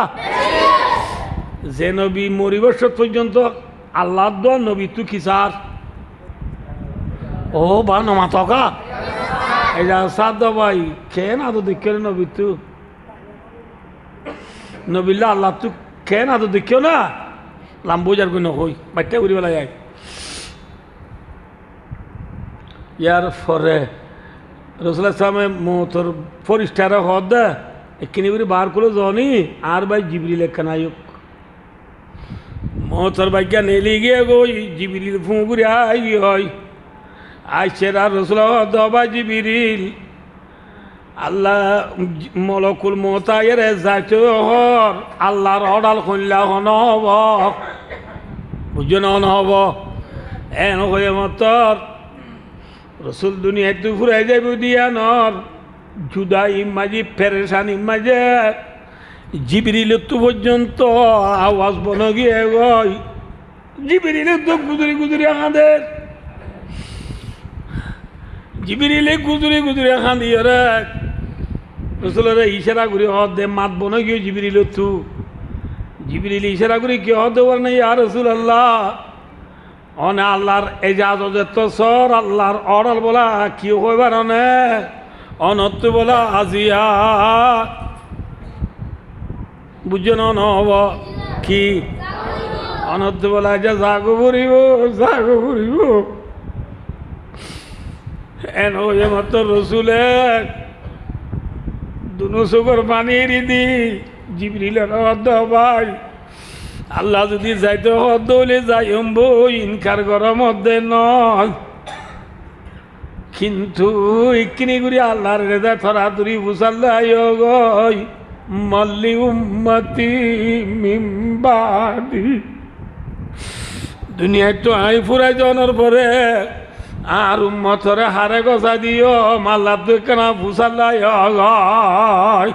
যে নবী মরিবর্ষ পর্যন্ত আল্লাহ দোয়া নবী তু খিসার ও বা না মাথ কা এটা সাদ ভাই খেয়ে না তো দেখে নবী তু নবিল্লা আল্লাহ তু খেয়ে না তো দেখিও না লাম বোঝার কোনো হই বাচ্চা করি বেলা যায় ইয়ার পরে রসুল ইসলামে মোতর ফরিস্টার হদ এখানে বলে বার করে জনি আর ভাই জিবরিল একখানায়ক মোতর ভাগ্যা নেলি গিয়ে গই জিবরিল ফুঁকুরি আই হয় আইসের আর রসুল হদ ভাই জিবরিল আল্লাহ মলকুল মোতায়ের যাইতে হর আল্লাহর অডাল কইলা হন হব বুঝছো না হব এন হয়ে মতর রসুল দুনিয়া তু ফুরাই যাইব দিয়া নর জুদা ইমাজি ফেরেশান ইমাজে জিবরিল তু পর্যন্ত আওয়াজ বন গিয়ে গই জিবরিল তো গুজরি গুজরি আমাদের জিবরিলে গুজরি গুজরি খাঁদি রে রসুলের ইশারা করি হদ দে মাত বন গিয়ে জিবরিল তু জিবরিল ইশারা করি কি হদ দেওয়ার নেই আর রসুল আল্লাহ অনে আল্লাহর এজাজত সর আল্লাহর অডল বলা কি হইবার অনে অনত্য বলা আজিয়া বুঝছো না নহব কি অনত্য বলা যে জাগো ফুরিব এন হয়ে মাত্র রসুলের দুনো চোখের পানির দি জিবরিলের অর্ধ ভাই আল্লাহ যদি যাইতে হলে যাইম বই ইনকার করার মধ্যে নয় কিন্তু ইকিনি করি আল্লাহর রেজা থরাতুরি বুসাল্লাই গই মল্লি উম্মতি মিম্বাদি দুনিয়ায় তো আই ফুরাই জনের পরে আর উম্মতরে হারে গসা দিও মাল্লা তো কেনা বুসাল্লাই গই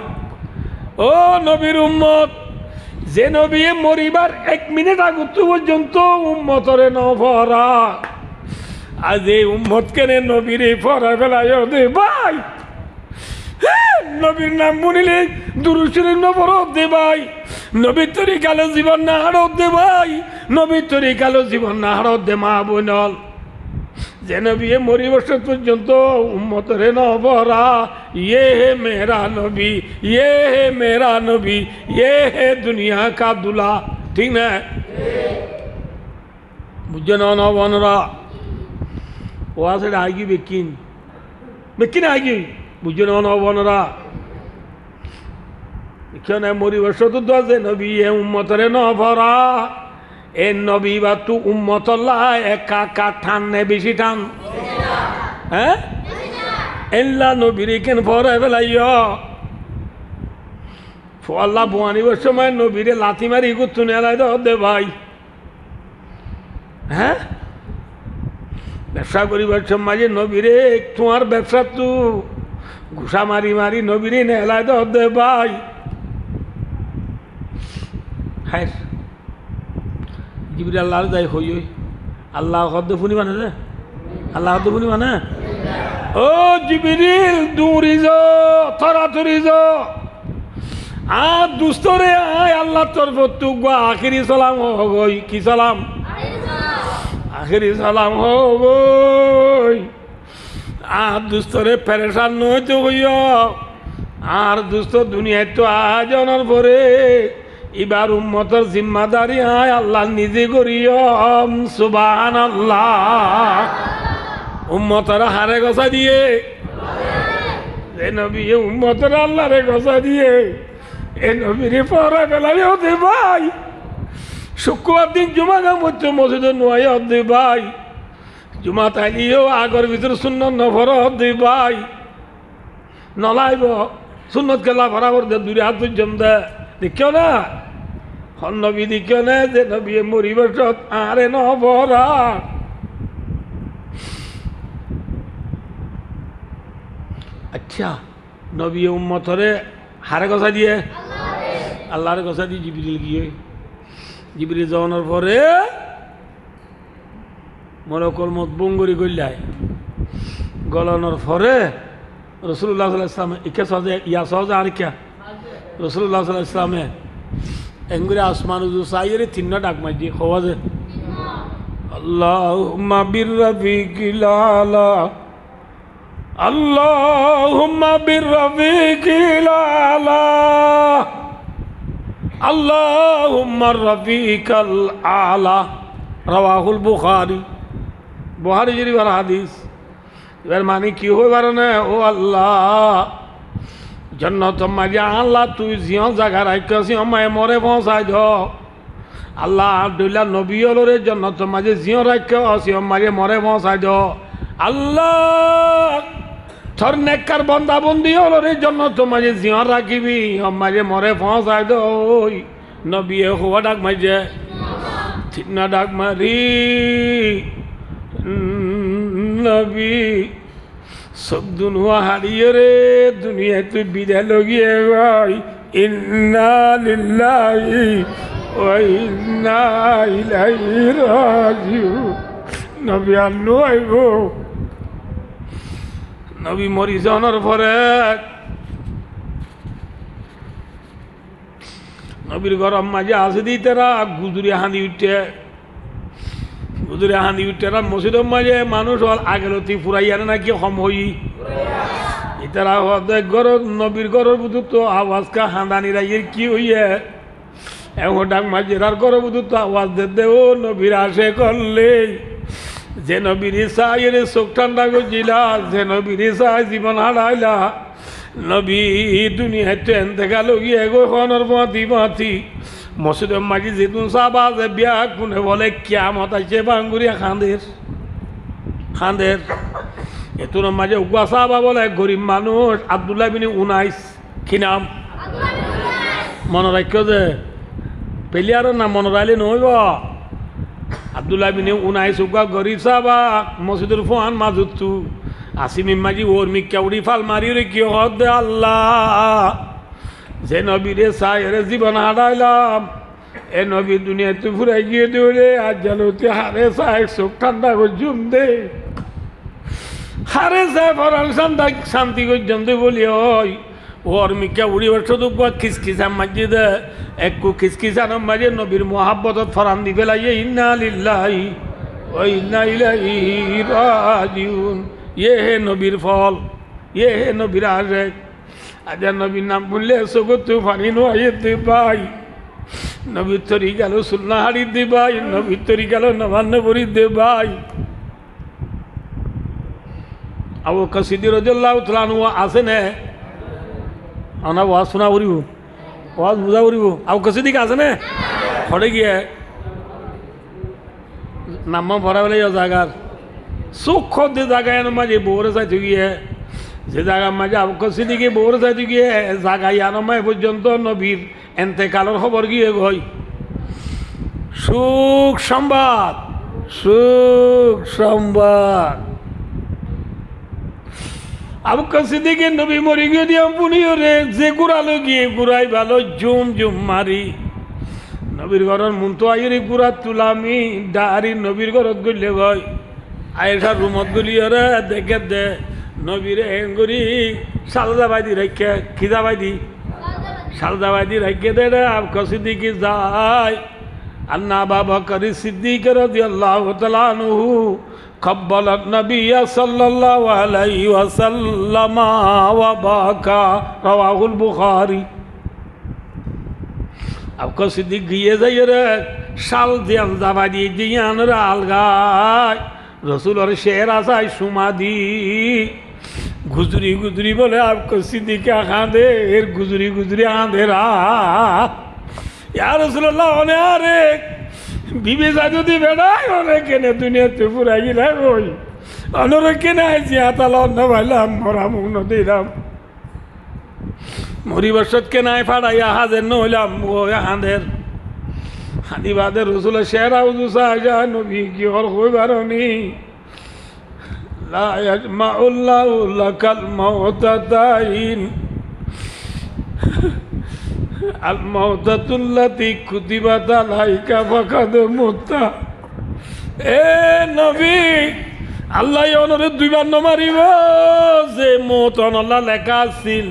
ও নবীর উম্মত যে নবী মরিবার 1 মিনিট আগত পর্যন্ত উম্মতরে নফরা আজ এই উম্মত কেনে নবীর ফরা ফেলায় দে ভাই নবীর নাম বলিলে দুরুশরীফ নফর দে ভাই নবীর তরিকালো জীবন না হারত দে ভাই নবীর তরিকালো জীবন না হারত দে মা বোনল যে নবী মরিবর্ষ পর্যন্ত উম্মতরে নফরা ये है मेरा नबी ये है मेरा नबी ये है दुनिया का दूल्हा ठीक ना बुझे ना बनरा वहाँ से आएगी बेकिन आएगी बुझे ना बनरा क्यों ना मोरी वर्ष तो दस नबी है उम्मतरे नफरा এ নবী বা তু উম্মতল্লাহ একা কা টান নে বেশি টান হ্যাঁ এল্লা নবীরে কেন ফরাই ফেলাইয় আল্লাহ বোয়ানিবার সময় নবীরে লাথি মারি গুতুনে এলাই দে ভাই হ্যাঁ ব্যবসা করিবার সময় যে নবীরে তোমার ব্যবসা তু ঘুষা মারি মারি নবীরে নেলাই দে ভাই হ্যাঁ জিবরিল আল্লাহর যাই হই আল্লাহ শব্দ শুনি মানে রে আল্লাহ শব্দ শুনি মানে ও জিবরিল দূরি যো তরাতরি যো আর দুস্তরে আয় আল্লাহ তরফ তুক আখিরি সালাম হই কি সালাম আখিরি সালাম হই আর দুস্তরে পেরেশান নয় তো হইয় আর দুস্ত দুনিয়ায় তো আজনের পরে এবার উম্মতের জিম্মাদারি আয় আল্লাহ নিজে করিয়ম সুবহানাল্লাহ উম্মতের হারে গসা দিয়ে এ নবী উম্মতের আল্লাহরে গসা দিয়ে এ নবীরে পড়া বেলায় হতে ভাই শুক্রবার দিন জুমা গামতে মসজিদে নোয়াই হতে ভাই জুমা তাইলিও আগর ভিতর সুন্নত নফর হতে ভাই নলাইব সুন্নত খেলা বরাবর দে দূরে হাত জম দে দেখিও না হন নবী দেখিও না যে নবী মরিবার আরে নবরা আচ্ছা নবী উম্মতরে হারে গসা দিয়ে আল্লাহরে গসা দিয়ে জিবরিল গিয়ে জিবরিল যাওয়ানোর পরে মরকল মত বঙ্গরি করলাই গলানোর পরে রসুল্লাহ ইসলামে ইকে সহজে ইয়া সহজে আর কে রসুল্লাহ ইসলামে এঙ্গুরে আসমান উজু সাইরে তিনটা ডাক মারছি খোয়াজে আল্লাহুম্মা বিররাফিকিল আলা আল্লাহুম্মা বিররাফিকিল আলা আল্লাহুম্মা রাফিকাল আলা রাওয়াহুল বুখারী বুখারী শরীফের হাদিস এবার মানে কি হয়ে পারে না ও আল্লাহ জন্নত মাঝে আল্লাহ তুই জিও জায়গা রাখছি আমায় মরে পৌঁছাই দ আল্লাহ আব্দুল্লাহ নবী হলরে জন্নত মাঝে জিও রাখছি মাঝে মরে পৌঁছাই দ আল্লাহ থর নেককার বন্দা বন্দি হলরে জন্নত মাঝে জিও রাখিবি মাঝে মরে পৌঁছাই দ নবী হওয়া ডাক মাঝে ঠিক না ডাক মারি নবী সব দুনিয়া হারিয়ে রে দুনিয়ায় তুই বিদায় লগিয়ে ভাই ইন্না লিল্লাহি ওয়া ইন্না ইলাইহি রাজিউন নবী আল্লাহ আইব নবী মরি যাওয়ার পরে নবীর গরম মাঝে আসে দিই তারা গুজুরি হাঁদি উঠে উঠেরা মসজিদের মাঝে মানুষ আগেরতি ফুরাইয়ার নাকি হম হই ইতারা গর নবীর গরর বুধুর তো আওয়াজ কা হাঁদানি রাইয়ের কি হইয়ে এমন ডাক মাঝেরার গর বুধুর তো আওয়াজ দে ও নবীর আসে করলে যে নবীর সাইয়ের চোখ ঠান্ডা করছিলা যে নবীর সাই জীবন হারাইলা নবী দুনিয়ায় ট্রেন থেকে লগিয়ে গো খনর মাতি মসজিদের মাঝে যেতুন সাবা যে বিয়া কোনে বলে কিয়ামত আছে বাঙ্গুরিয়া খাঁদের এতুন মাঝে উগুয়া সাবা বলে গরিব মানুষ আব্দুল্লাহ বিন উনাইস কি নাম মনে রাখ্য যে পেলিয়ার নাম মনে রাখলে নহব আব্দুল্লাহ বিন উনাইস উগুয়া গরিব সাবা মসজিদের ফোয়ান মাজুতু আসিমি মাঝি ওর মিক্কা উড়ি ফাল মারি রে কি হদ আল্লাহ যে নবীরে সাইরে জীবন হারাইলাম এ নবী দুনিয়ায় তুই ফুরাই গিয়ে দৌড়ে আর জালতে হারে সাই চোখ ঠান্ডা করছুম দে হারে সাই ফরাল শান্তি করছুম দে বলি ওই ওর মিকা উড়ি বর্ষ তো খিসখিসা মাঝে দে একটু খিসখিসানোর মাঝে নবীর মহাব্বতত ফরান দি ফেলাইয়ে ইন্না লিল্লাহি ওয়া ইন্না ইলাইহি রাজিউন ये है नबीर फल ये है नबीर आशेक আজ নবীর নাম বললে সগো তুফানি নয় দে ভাই নবীর তরি গেল সুন্নাহ হাড়ি দে ভাই নবীর তরি গেল নবান্ন বরি দে ভাই আবু বকর সিদ্দিক রাদিয়াল্লাহু তাআলা আনহু আছে না আনা ওয়াজ শোনা করিব ওয়াজ বুঝা করিব আবু বকর সিদ্দিক আছে না খড়ে গিয়ে নাম ভরা বলে জায়গার চোখ দিয়ে জায়গায় মাঝে বউরে চাইতে গিয়ে যে জায়গার মাঝে আবু বকর সিদ্দিকে বউরে চাইতে গিয়ে জায়গায় আনমায় পর্যন্ত নবীর এন্তেকালের খবর গিয়ে গই সুখ সংবাদ সুখ সংবাদ আবু বকর সিদ্দিকে নবী মরি গিয়ে দিয়ে পুনিও রে যে গুড়ালো গিয়ে গুড়াই ভালো জুম জুম মারি নবীর ঘরের মন তো আইরি গুড়া তুলামি ডাহারি নবীর ঘরত গলে গই আয়েশার রুমত গলিয়ে রে দেখে দে নবীর হেঙ্গুরি সালদাবাদি রেখে খিদাবাদি সালদাবাদি রেখে দে রে আবু বকর সিদ্দিকি যায় আন্না আবু বকর সিদ্দিক রাদিয়াল্লাহু তাআলা আনহু قبل النبي صلى الله عليه وسلم وبكى رواه البخاري আবু বকর সিদ্দিক গিয়ে যাই রে শাল দিয়ান জাবাদি দিয়ান রে আলগায় রসুলের শের আসায় সুমাদি গুজরি গুজরি বলে আবু বকর সিদ্দিক কাঁদে এর গুজরি গুজরি আঁধেরা ইয়া রাসূলুল্লাহ অনে আরে বিবেচা যদি বেড়ায় অনেক কেনে দুনিয়াতে পুরা গিলাম ওই অনরে কেনে আইছি আতাল অন্য ভাইলাম মরা মুখ নদীলাম মরিবসত কেনাই ফাড়াইয়া হাজের নহলাম ও হাঁদের হাঁদিবাদের রসুলের শেরা উজুসা যা নবী কি ওর হইবারনি লা ইয়াজমাউল্লাহু লাকাল মাউতাতাইন আল মাউতাতুল্লাতি কুতিবাত আলাইকা ফাকাদ মুতা এ নবী আল্লাহ অনরে দুইবার নমারিব যে মত অনল্লা লেখা আছিল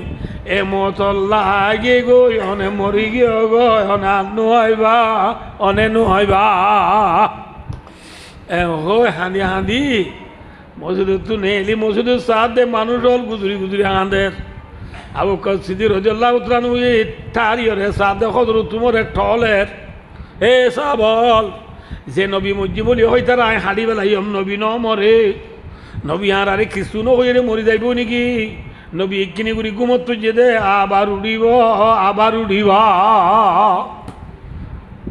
এ মত লাগে গই অনে মরি গিয়ে গই অনে নুহাইবা অনে নুহাইবা এ হই হাঁদি হাঁদি মসজিদে তু নেলি মসজিদের সাথ দে মানুষ হল গুজরি গুজরি হাঁদের আবু বকর সিদ্দিক রাদিয়াল্লাহু তাআলা আনহু তারিয়রে সাদে হযরত উমর টলের এ সাবল যে নবী মজ্জি বলি হইতার আই হাড়ি বেলাইম নবী ন মরে নবী আর আরে কিছু ন হইরে মরি যাইব নাকি নবী কিনি গুরি গুমত যে দে আবার উড়িব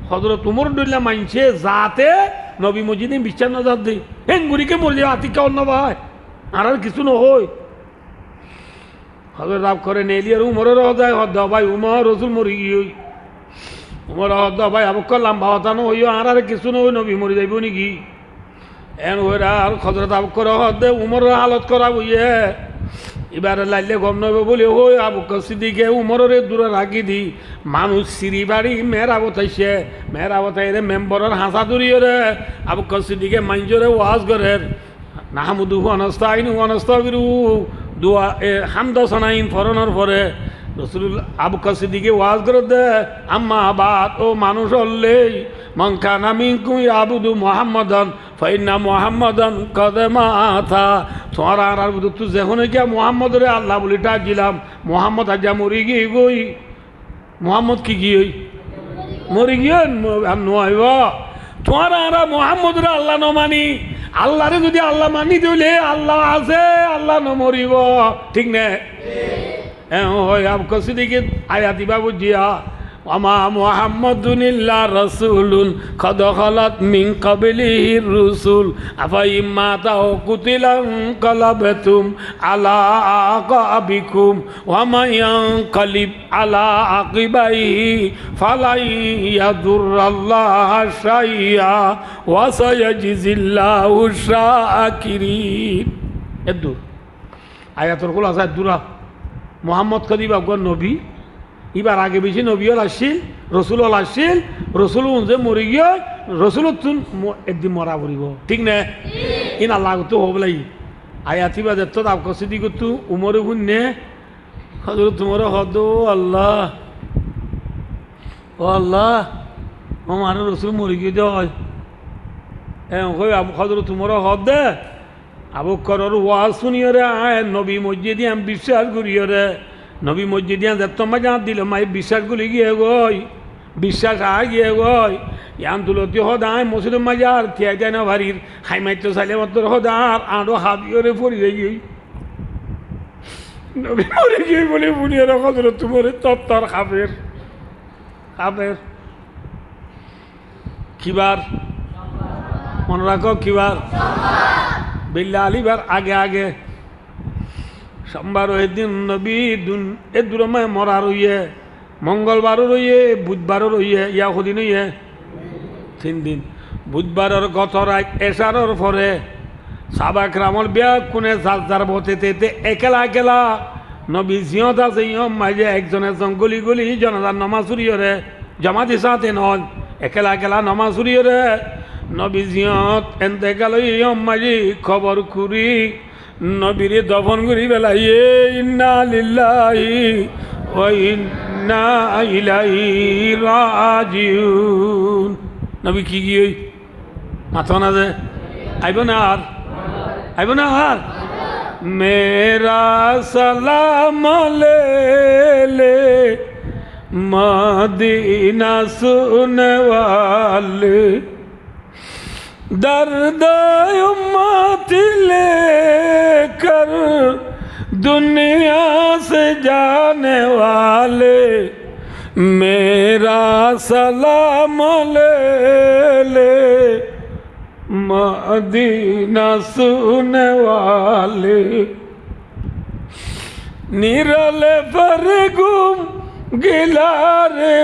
হযরত উমর ডুল্লা মানছে যাতে নবী মসজিদে বিচার না যাত দেই হেঙ্গুরিকে মরলে আতিকা অন্য ভাই আর কিছু ন হই হজর রাব করে নেলি আর উমরের হদায় হদ ভাই উমর রসুল মরি গিয়ে উমর হদ ভাই আবু বকর লম্বা হতানো হইও আর কিছু নই নবী মরি যাইব নাকি এন হইরা আর হজরত আবু বকর হদ উমরের হালত করা বইয়ে এবারে লাইলে গম নইব বলে ওই আবু বকর সিদ্দিকে উমরের দূরে রাখি দি মানুষ সিঁড়ি বাড়ি মেহরাবতাইছে মেহরাবতাইরে মেম্বরের হাসা দূরিয়ে রে আবু বকর সিদ্দিকে মাইজরে ওয়াজ করে নাহমুদুহু অনস্তাইনু অনস্তাগফিরু দোয়া হামদ সানাইন ফরনের পরে রসুল্লাহ আবু বকর সিদ্দিকে ওয়াজ করে দে আম্মা বাদ ও মানুষ হলেই মান কানা মিনকুম ইয়াবুদু মুহাম্মাদান ফাইন্না মুহাম্মাদান কদ মাতা তোরা আর বুদু তু যখন কি মুহাম্মদরে আল্লাহ বলি ডাকিলাম মুহাম্মদ আজ মরি গই মুহাম্মদ কি গই মরি গিয়ে আর নইব তোরা আর মুহাম্মদরে আল্লাহ ন মানি আল্লাহরে যদি আল্লাহ মানি দিলে আল্লাহ আছে আল্লাহ ন মরিব ঠিক না হয় আবু বকর সিদ্দিক আয়াত দিবা বুঝিয়া ওমা মুহাম্মাদুন ইল্লা রাসূলুন কদ খালাত মিন ক্বাবলিহির রুসুল আফা ইম্মাতা ও কুতিলাম কালাবতুম আলা আকাবিকুম ওয়া মান ইয়ানকালিব আলা আকিবাইহি ফালাই ইয়াদুররাল্লাহা শাইআ ওয়া সায়াজিজিল্লাহু শাকিরিন এদু আয়াতুল খুলাসা দুরা মোহাম্মদ কদিবা গো নবী এবার আগে বেশি নবী হল আসছিল রসুল হল আসছিল রসুল যে মরি গিয়ে রসুল তুন একদিন মরা পড়ব ঠিক না ইন আল্লাহ তো হবলাই আয়াতিবা যেত আবু বকর সিদ্দিক তু উমরে শুনে হযরত উমর হদ আল্লাহ ও আল্লাহ ও মানে রসুল মরি গিয়ে দেয় হযরত উমর হদ দে আবু বকরের ওয়াজ শুনিয়ে রে আয় নবী মসজিদে আমি বিশ্বাস করিয়ে রে নবী মসজিদে যেত মাঝে দিল মাই বিশ্বাসগুলি গিয়ে গই বিশ্বাস আয় গিয়ে গই ইয়ান তুলতি হদায় মসজিদ মাঝে আর থিয়াই দেয় না ভারির হাই মাইতো চাইলে মাত্র হদার আরো হাবিয়রে পড়ি যাই গই নবী মরে গিয়ে বলে বুনিয়ে রাখো তোমার তত্তর খাবের খাবের কিবার মনে রাখো কিবার বিল্লা আলিবার আগে আগে সোমবার এদিন নবী এ দুরমায় মরা রইয়ে মঙ্গলবারও রইয়ে বুধবারও রইয়ে ইয়া কদিন হইয়ে 3 দিন বুধবারের গত রাত এশারের পরে সাবাক রামল বিয়া কোনে যার বতেতে একেলা একেলা নবী জিয়ত আছে ইয়ম মাঝে একজনে গলি গলি জনতার নমাজ উড়িয়ে জামাতি সাথে নয় একেলা একেলা নমাজ উড়িয়ে নবী জিয়ত এনতে গেল ইয়ম মাঝি খবর কুরি নবীরে দফন করি বেলাইয়ে ইন্না লিল্লাহি ওয়া ইন্না ইলাইহি রাজিউন নবী কি গিয়ে মাথা না যে আইব না আর মেরা সালাম ले मदीना सुनने वाले दर्द उम्मत लेकर दुनिया से जाने वाले मेरा सलाम ले मदीना सुनने वाले निराले पर गुम गिलारे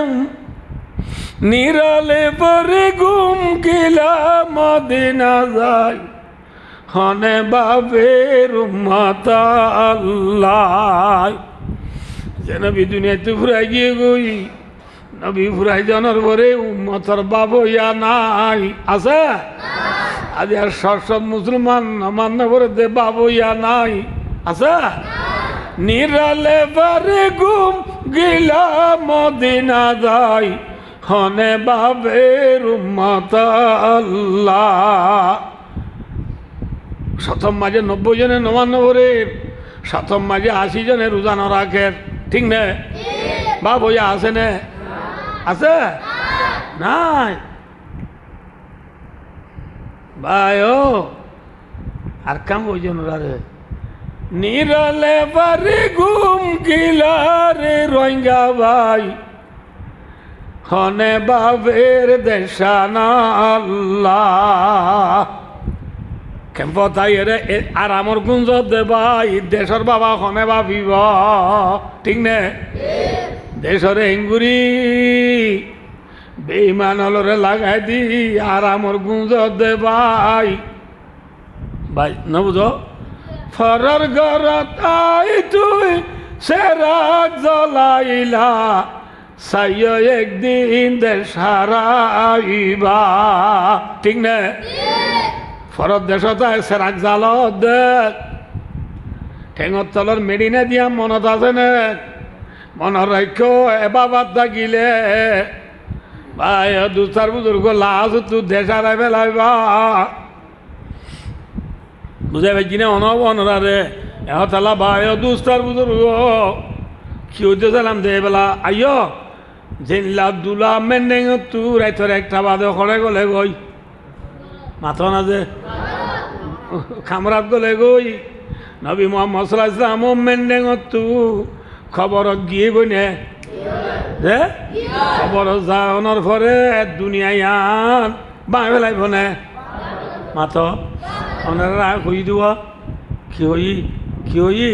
निराले पर गुम गिला मदीना जाय हने बाबेर माता अल्लाह যে নবী দুনিয়াতে ফুরাই গিয়ে গই নবী ফুরাই জানার পরে উম্মতের বাপ ইয়া নাই আছে আজ আর সব মুসলমান মান্য করে দে বাপ ইয়া নাই আছে নিরালে বারে গুম গিলা মদিনা যাই হনে বাবের উম্মত আল্লাহ শতম মাঝে 90 জনে 99 শতম মাঝে 80 জনে রোজানো রাখে ঠিক না বাপ হইয়া আছে না আছে নাই ভাই ও আর কাম ওই জন্য রে নিরালে বারে গুম গিলারে রোহিঙ্গা ভাই হনে বাবের দেশানা আল্লাহ কেমন তাই রে আর আমার গুঞ্জ দে ভাই দেশের বাবা হনে ভাবিব ঠিক না দেশের এঙ্গুরি বেইমান হলরে লাগাই দি আর আমার গুঞ্জ দে ভাই ভাই না বুঝো ফরার গরত আই তুই সেরাক জ্বলাইলা সাইয় একদিন দেশারাইবা ঠিক না ফরত দেশত সেরাক জাল দেখ ঠেঙর তলর মেডিনা দিয়া মনত আছে না মনত রাখ্য এবার থাকিলে ভাই দুচার বুজুর্গ লাজ তু দেশারাই পেলাইবা বুঝাই পাইছি না অনব অনরারে এহতালা ভাই দুস্তার বুজুর্গ কি উদ্দেশ্যাম দে বেলা আইয় জেনলা দুলা মেন্ডেং তু রাইতর একটা বাদে খড়ে গলে গই মাথা না যে খামরাত গলে গই নবী মোহাম্মদ সাল্লাল্লাহু আলাইহি ওয়াসাল্লাম মেন্ডেং তু খবর গিয়ে গই নে যে খবর জানার পরে দুনিয়ায় আন বাঁ বেলাইব নে মাথা ওনারা কই দিব কি হই কি হই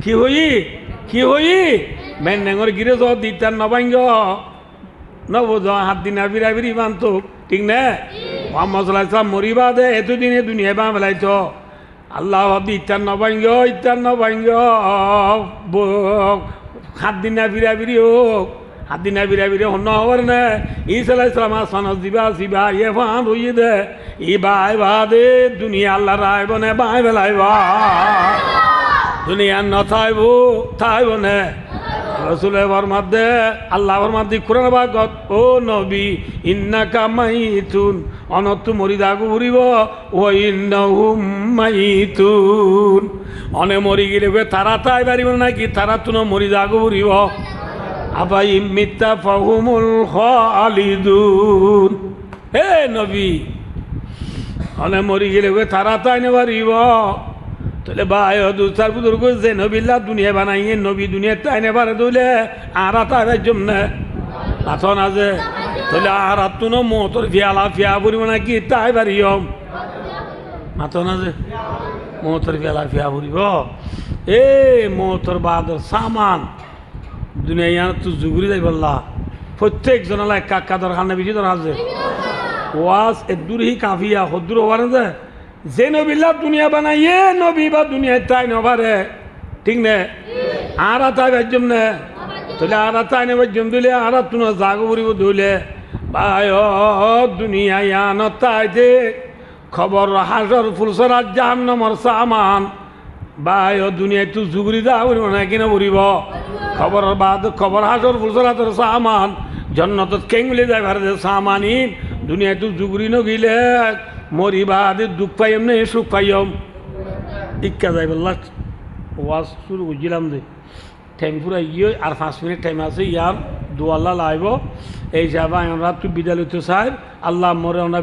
কি হই কি হই মেন্ডেঙর গিরে যত দিতার নবাঙ্গ নবজ হাত দিনা বিরা বিরি বান্ত ঠিক না মোহাম্মদ সাল্লাল্লাহু আলাইহি ওয়াসাল্লাম মরিবা দে এতদিনে দুনিয়া বাঁ বেলাইতো আল্লাহ ভাবি ইত্যার নবাঙ্গ হাত দিনা বিরা বিরি হোক হাত দিনা বিরা বিরি হন্য হবার না ঈসা আলাইহিস সালাম আসমানত দিবা সিবা ইয়ে ফান হইয়ে দে ই বাই বা দে দুনিয়া আল্লাহ রায় বনে বাই বেলাইবা দুনিয়া নথাইব থাইব নে রসুলের ফরমাদে আল্লাহ ফরমাদি কোরআন বাগত ও নবী ইন্নাকা মাইতুন অনতু মরিদাগু উড়িব ও ইন্নাহুম মাইতুন অনে মরি গেলে তারা তাই পারিব নাকি তারা তুন মরিদাগু উড়িব আবাই মিথ্যা ফাহুমুল খালিদুন হে নবী অনে মরি গেলে তারা তাই নে পারিব তাহলে ভাই দুচার বুজুর্গ যে নবীল্লা দুনিয়া বানাইয়ে নবী দুনিয়া তাই নেবার দইলে আর তাই জন্য পাথর আছে তাহলে আর তুনো মোতর ফিয়ালা ফিয়া পড়িব নাকি তাই বাড়িয়ম মাতো না যে মোতর ফিয়ালা ফিয়া পড়িব এ মোতর বাদর সামান দুনিয়া ইয়ার তো জুগুরি যাই বললা প্রত্যেক জনালা কাকা দরকার না বেশি দরকার আছে ওয়াজ এদুরহি কাফিয়া হদ্দুর হবার যে নবিল্লা দুনিয়া বানাইয়ে নবী বা দুনিয়া তাই নবারে ঠিক নে আর তাই বাজ্যম নে তাহলে আর তাই নে বাজ্যম দিলে আর তুনো জাগ পড়িব ধুলে ভাই দুনিয়া ইয়ান তাই যে খবর হাসর ফুলসরাত জাহান্নামর সামান ভাই দুনিয়ায় তো জুগুরি যা পড়িব না কিনা পড়িব খবর বাদ খবর হাসর ফুলসরাতর সামান জন্নত কেঙ্গুলি যায় ভারতের সামানি দুনিয়ায় তো জুগুরি নগিলে মরিবাদ দুঃখ পাইম না সুখ পাইম ইক্কা যাই বললা ওয়াজ শুরু করছিলাম যে টাইম পুরা ইয়ে আর 5 মিনিট টাইম আছে ইয়ার দোয়াল্লা লাইব এই যাবা আমরা তুই বিদ্যালয় তো সাহেব আল্লাহ মরে ওনা